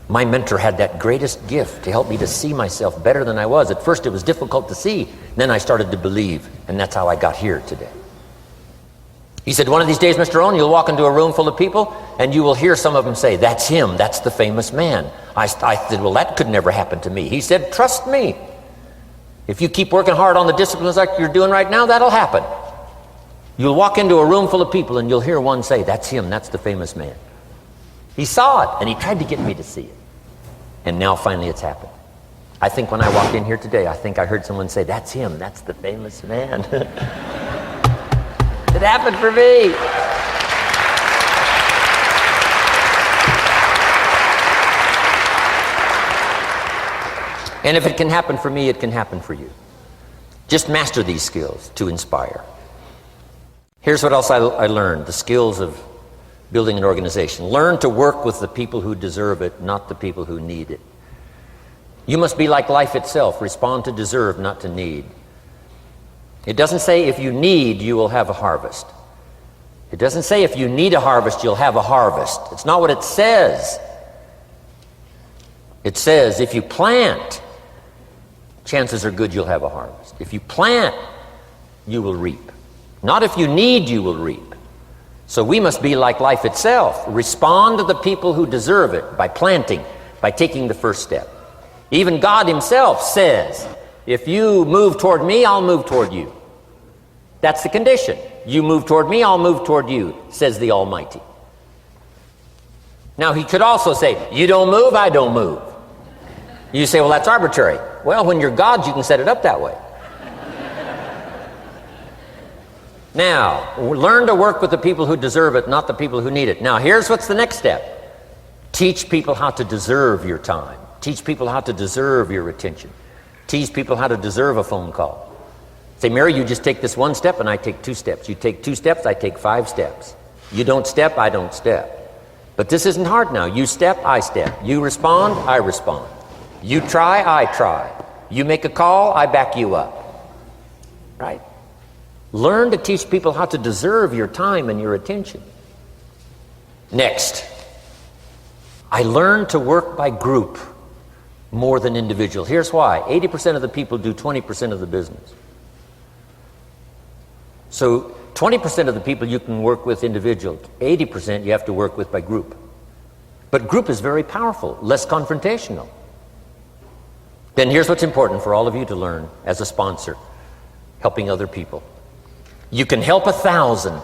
My mentor had that greatest gift to help me to see myself better than I was. At first it was difficult to see, then I started to believe, and that's how I got here today. He said, one of these days, Mr. Rohn, you'll walk into a room full of people and you will hear some of them say, that's him, that's the famous man. I said, well, that could never happen to me. He said, trust me. If you keep working hard on the disciplines like you're doing right now, that'll happen. You'll walk into a room full of people and you'll hear one say, that's him, that's the famous man. He saw it and he tried to get me to see it. And now finally it's happened. I think when I walked in here today, I think I heard someone say, that's him, that's the famous man. It happened for me. And if it can happen for me, it can happen for you. Just master these skills to inspire. Here's what else I learned, the skills of building an organization. Learn to work with the people who deserve it, not the people who need it. You must be like life itself, respond to deserve, not to need. It doesn't say if you need, you will have a harvest. It doesn't say if you need a harvest, you'll have a harvest. It's not what it says. It says if you plant, chances are good you'll have a harvest. If you plant, you will reap. Not if you need, you will reap. So we must be like life itself. Respond to the people who deserve it by planting, by taking the first step. Even God himself says, if you move toward me, I'll move toward you. That's the condition. You move toward me, I'll move toward you, says the Almighty. Now he could also say, you don't move, I don't move. You say, well, that's arbitrary. Well, when you're God, you can set it up that way. Now, learn to work with the people who deserve it, not the people who need it. Now, here's what's the next step. Teach people how to deserve your time. Teach people how to deserve your attention. Teach people how to deserve a phone call. Say, Mary, you just take this one step and I take 2 steps. You take 2 steps, I take 5 steps. You don't step, I don't step. But this isn't hard now. You step, I step. You respond, I respond. You try, I try. You make a call, I back you up. Right? Learn to teach people how to deserve your time and your attention. Next, I learned to work by group more than individual. Here's why. 80% of the people do 20% of the business. So 20% of the people you can work with individual, 80% you have to work with by group. But group is very powerful, less confrontational. Then here's what's important for all of you to learn as a sponsor, helping other people. You can help 1,000,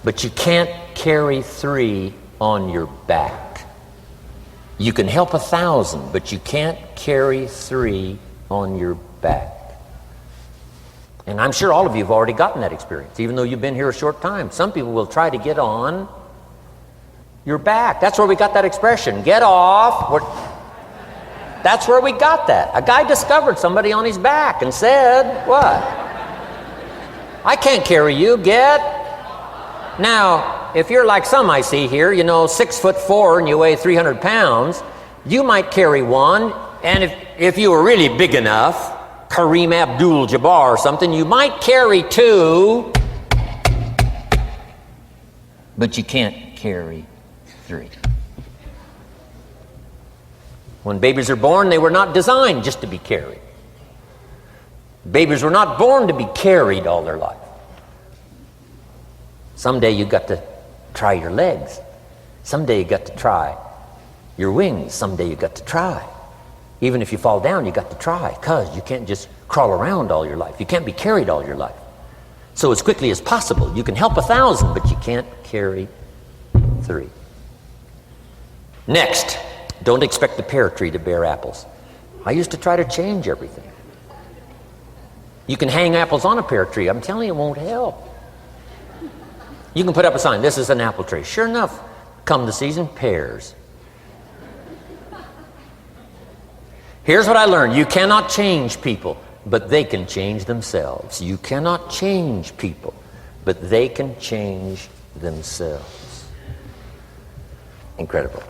but you can't carry 3 on your back. You can help 1,000, but you can't carry 3 on your back. And I'm sure all of you have already gotten that experience, even though you've been here a short time. Some people will try to get on your back. That's where we got that expression, get off. That's where we got that. A guy discovered somebody on his back and said, what? I can't carry you, get. Now, if you're like some I see here, 6'4" and you weigh 300 pounds, you might carry one, and if you were really big enough, Kareem Abdul-Jabbar or something, you might carry 2, but you can't carry 3. When babies are born, they were not designed just to be carried. Babies were not born to be carried all their life. Someday you got to try your legs. Someday you got to try your wings. Someday you got to try. Even if you fall down, you got to try, because you can't just crawl around all your life. You can't be carried all your life. So as quickly as possible, you can help 1,000, but you can't carry 3. Next, don't expect the pear tree to bear apples. I used to try to change everything. You can hang apples on a pear tree. I'm telling you, it won't help. You can put up a sign, this is an apple tree. Sure enough, come the season, pears. Here's what I learned. You cannot change people, but they can change themselves. You cannot change people, but they can change themselves. Incredible.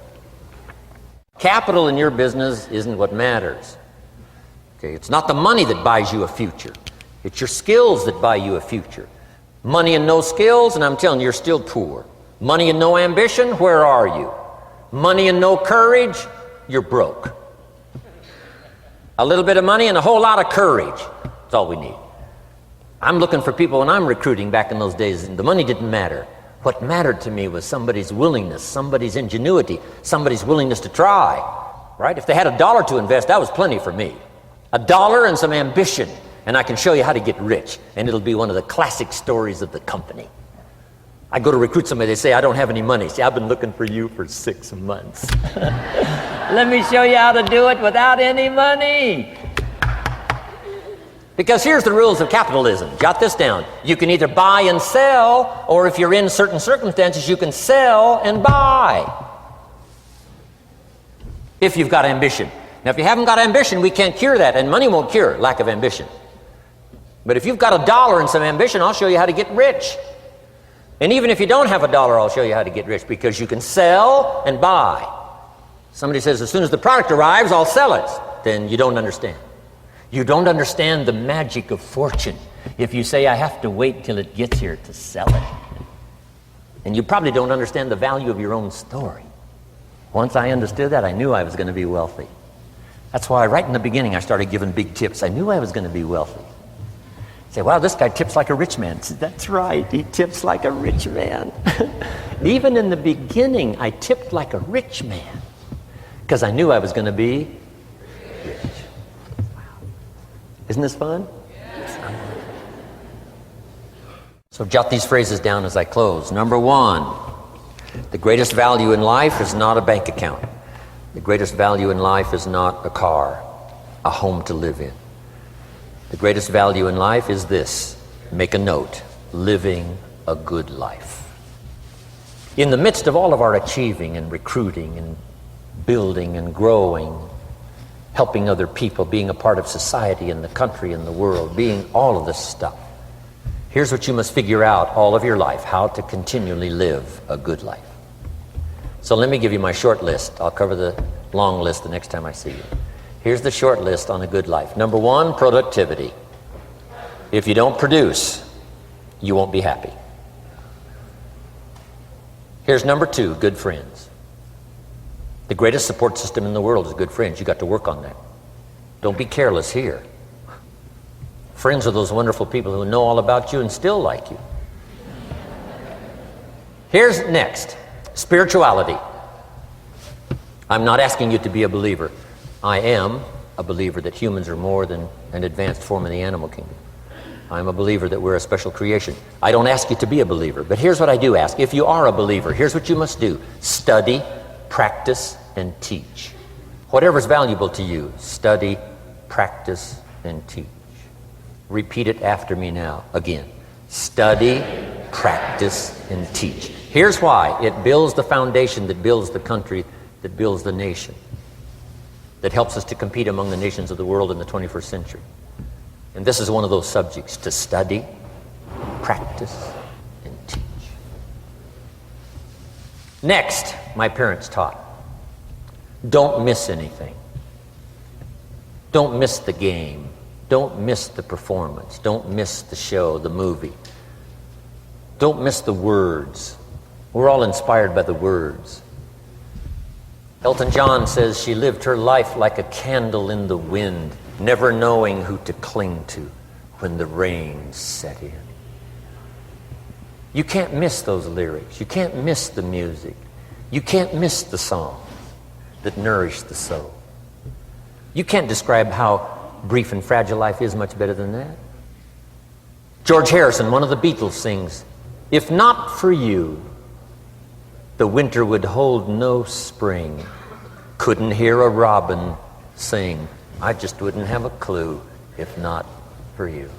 Capital in your business isn't what matters. Okay, it's not the money that buys you a future. It's your skills that buy you a future. Money and no skills, and I'm telling you, you're still poor. Money and no ambition, where are you? Money and no courage, you're broke. A little bit of money and a whole lot of courage. That's all we need. I'm looking for people when I'm recruiting back in those days, and the money didn't matter. What mattered to me was somebody's willingness, somebody's ingenuity, somebody's willingness to try, right? If they had $1 to invest, that was plenty for me. $1 and some ambition, and I can show you how to get rich, and it'll be one of the classic stories of the company. I go to recruit somebody, they say, I don't have any money. See, I've been looking for you for 6 months. Let me show you how to do it without any money. Because here's the rules of capitalism. Jot this down. You can either buy and sell, or if you're in certain circumstances, you can sell and buy. If you've got ambition. Now, if you haven't got ambition, we can't cure that, and money won't cure lack of ambition. But if you've got $1 and some ambition, I'll show you how to get rich. And even if you don't have $1, I'll show you how to get rich, because you can sell and buy. Somebody says, as soon as the product arrives, I'll sell it. Then you don't understand. You don't understand the magic of fortune if you say, I have to wait till it gets here to sell it. And you probably don't understand the value of your own story. Once I understood that, I knew I was going to be wealthy. That's why right in the beginning I started giving big tips. I knew I was going to be wealthy. Say, wow, this guy tips like a rich man. Said, that's right, he tips like a rich man. Even in the beginning, I tipped like a rich man because I knew I was going to be rich. Wow. Isn't this fun? Yes. So jot these phrases down as I close. Number 1, the greatest value in life is not a bank account. The greatest value in life is not a car, a home to live in. The greatest value in life is this. Make a note. Living a good life. In the midst of all of our achieving and recruiting and building and growing, helping other people, being a part of society and the country and the world, being all of this stuff, here's what you must figure out all of your life, how to continually live a good life. So let me give you my short list. I'll cover the long list the next time I see you. Here's the short list on a good life. Number 1, productivity. If you don't produce, you won't be happy. Here's number 2, good friends. The greatest support system in the world is good friends. You got to work on that. Don't be careless here. Friends are those wonderful people who know all about you and still like you. Here's next, spirituality. I'm not asking you to be a believer. I am a believer that humans are more than an advanced form of the animal kingdom. I'm a believer that we're a special creation. I don't ask you to be a believer, but here's what I do ask. If you are a believer, here's what you must do. Study, practice, and teach. Whatever's valuable to you, study, practice, and teach. Repeat it after me now, again. Study, practice, and teach. Here's why. It builds the foundation that builds the country, that builds the nation, that helps us to compete among the nations of the world in the 21st century. And this is one of those subjects, to study, practice, and teach. Next, my parents taught, don't miss anything. Don't miss the game. Don't miss the performance. Don't miss the show, the movie. Don't miss the words. We're all inspired by the words. Elton John says she lived her life like a candle in the wind, never knowing who to cling to when the rain set in. You can't miss those lyrics. You can't miss the music. You can't miss the songs that nourish the soul. You can't describe how brief and fragile life is much better than that. George Harrison, one of the Beatles, sings, "If not for you, the winter would hold no spring. Couldn't hear a robin sing. I just wouldn't have a clue if not for you."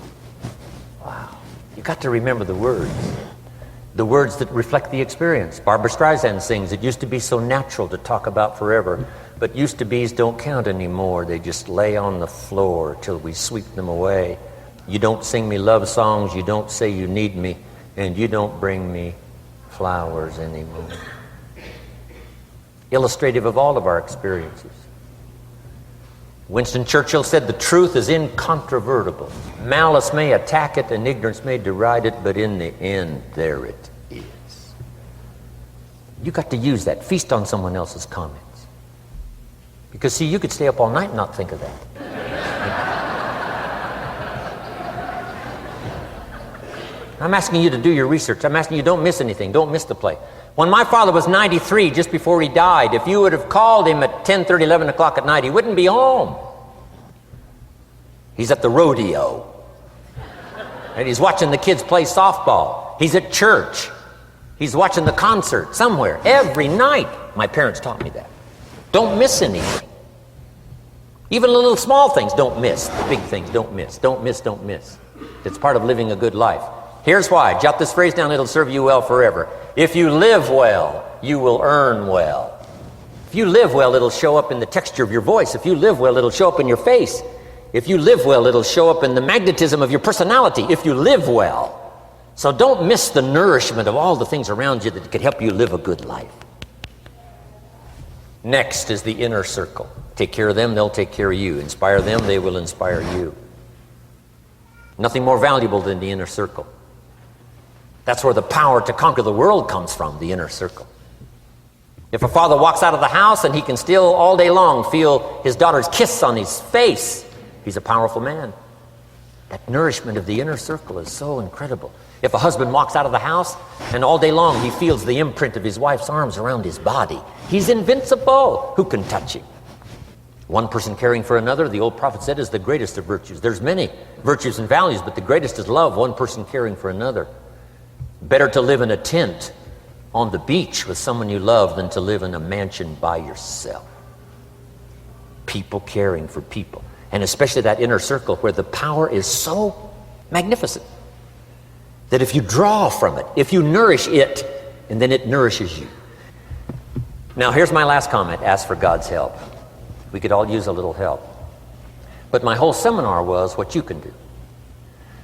Wow. You got to remember the words that reflect the experience. Barbra Streisand sings, "It used to be so natural to talk about forever, but used to be's don't count anymore. They just lay on the floor till we sweep them away. You don't sing me love songs, you don't say you need me, and you don't bring me flowers anymore." Illustrative of all of our experiences. Winston Churchill said, "The truth is incontrovertible. Malice may attack it and ignorance may deride it, but in the end, there it is." You got to use that. Feast on someone else's comments. Because, see, you could stay up all night and not think of that. I'm asking you to do your research. I'm asking you, don't miss anything. Don't miss the play. When my father was 93, just before he died, if you would have called him at 10:30, 11 o'clock at night, he wouldn't be home. He's at the rodeo. And he's watching the kids play softball. He's at church. He's watching the concert somewhere. Every night. My parents taught me that. Don't miss anything. Even the little small things, don't miss. The big things, don't miss. Don't miss, don't miss. It's part of living a good life. Here's why. Jot this phrase down. It'll serve you well forever. If you live well, you will earn well. If you live well, it'll show up in the texture of your voice. If you live well, it'll show up in your face. If you live well, it'll show up in the magnetism of your personality. If you live well. So don't miss the nourishment of all the things around you that could help you live a good life. Next is the inner circle. Take care of them, they'll take care of you. Inspire them, they will inspire you. Nothing more valuable than the inner circle. That's where the power to conquer the world comes from, the inner circle. If a father walks out of the house and he can still all day long feel his daughter's kiss on his face, he's a powerful man. That nourishment of the inner circle is so incredible. If a husband walks out of the house and all day long he feels the imprint of his wife's arms around his body, he's invincible. Who can touch him? One person caring for another, the old prophet said, is the greatest of virtues. There's many virtues and values, but the greatest is love, one person caring for another. Better to live in a tent on the beach with someone you love than to live in a mansion by yourself. People caring for people. And especially that inner circle where the power is so magnificent that if you draw from it, if you nourish it, and then it nourishes you. Now here's my last comment. Ask for God's help. We could all use a little help. But my whole seminar was what you can do.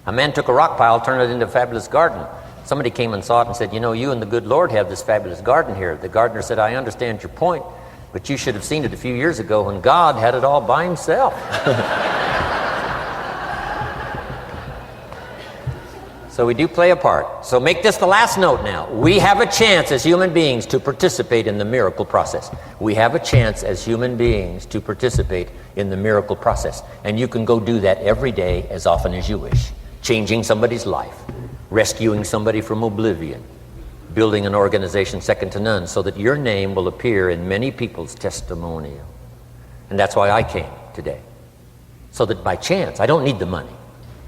A man took a rock pile, turned it into a fabulous garden. Somebody came and saw it and said, "You know, you and the good Lord have this fabulous garden here." The gardener said, "I understand your point, but you should have seen it a few years ago when God had it all by himself." So we do play a part. So make this the last note now. We have a chance as human beings to participate in the miracle process. We have a chance as human beings to participate in the miracle process. And you can go do that every day as often as you wish. Changing somebody's life. Rescuing somebody from oblivion. Building an organization second to none so that your name will appear in many people's testimonial. And that's why I came today. So that by chance, I don't need the money.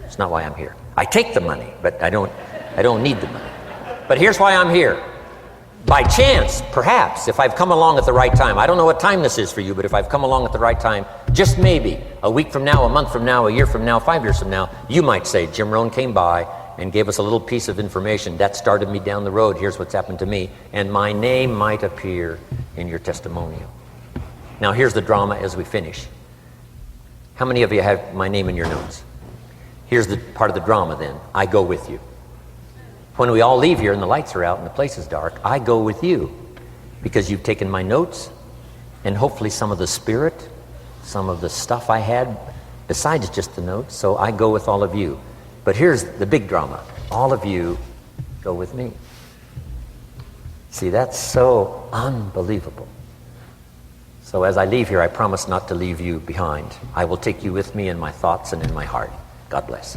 It's not why I'm here. I take the money, but I don't need the money. But here's why I'm here. By chance, perhaps, if I've come along at the right time, I don't know what time this is for you, but if I've come along at the right time, just maybe, a week from now, a month from now, a year from now, 5 years from now, you might say, Jim Rohn came by and gave us a little piece of information. That started me down the road. Here's what's happened to me. And my name might appear in your testimonial. Now here's the drama as we finish. How many of you have my name in your notes? Here's the part of the drama then. I go with you. When we all leave here and the lights are out and the place is dark, I go with you because you've taken my notes and hopefully some of the spirit, some of the stuff I had besides just the notes. So I go with all of you. But here's the big drama. All of you go with me. See, that's so unbelievable. So as I leave here, I promise not to leave you behind. I will take you with me in my thoughts and in my heart. God bless.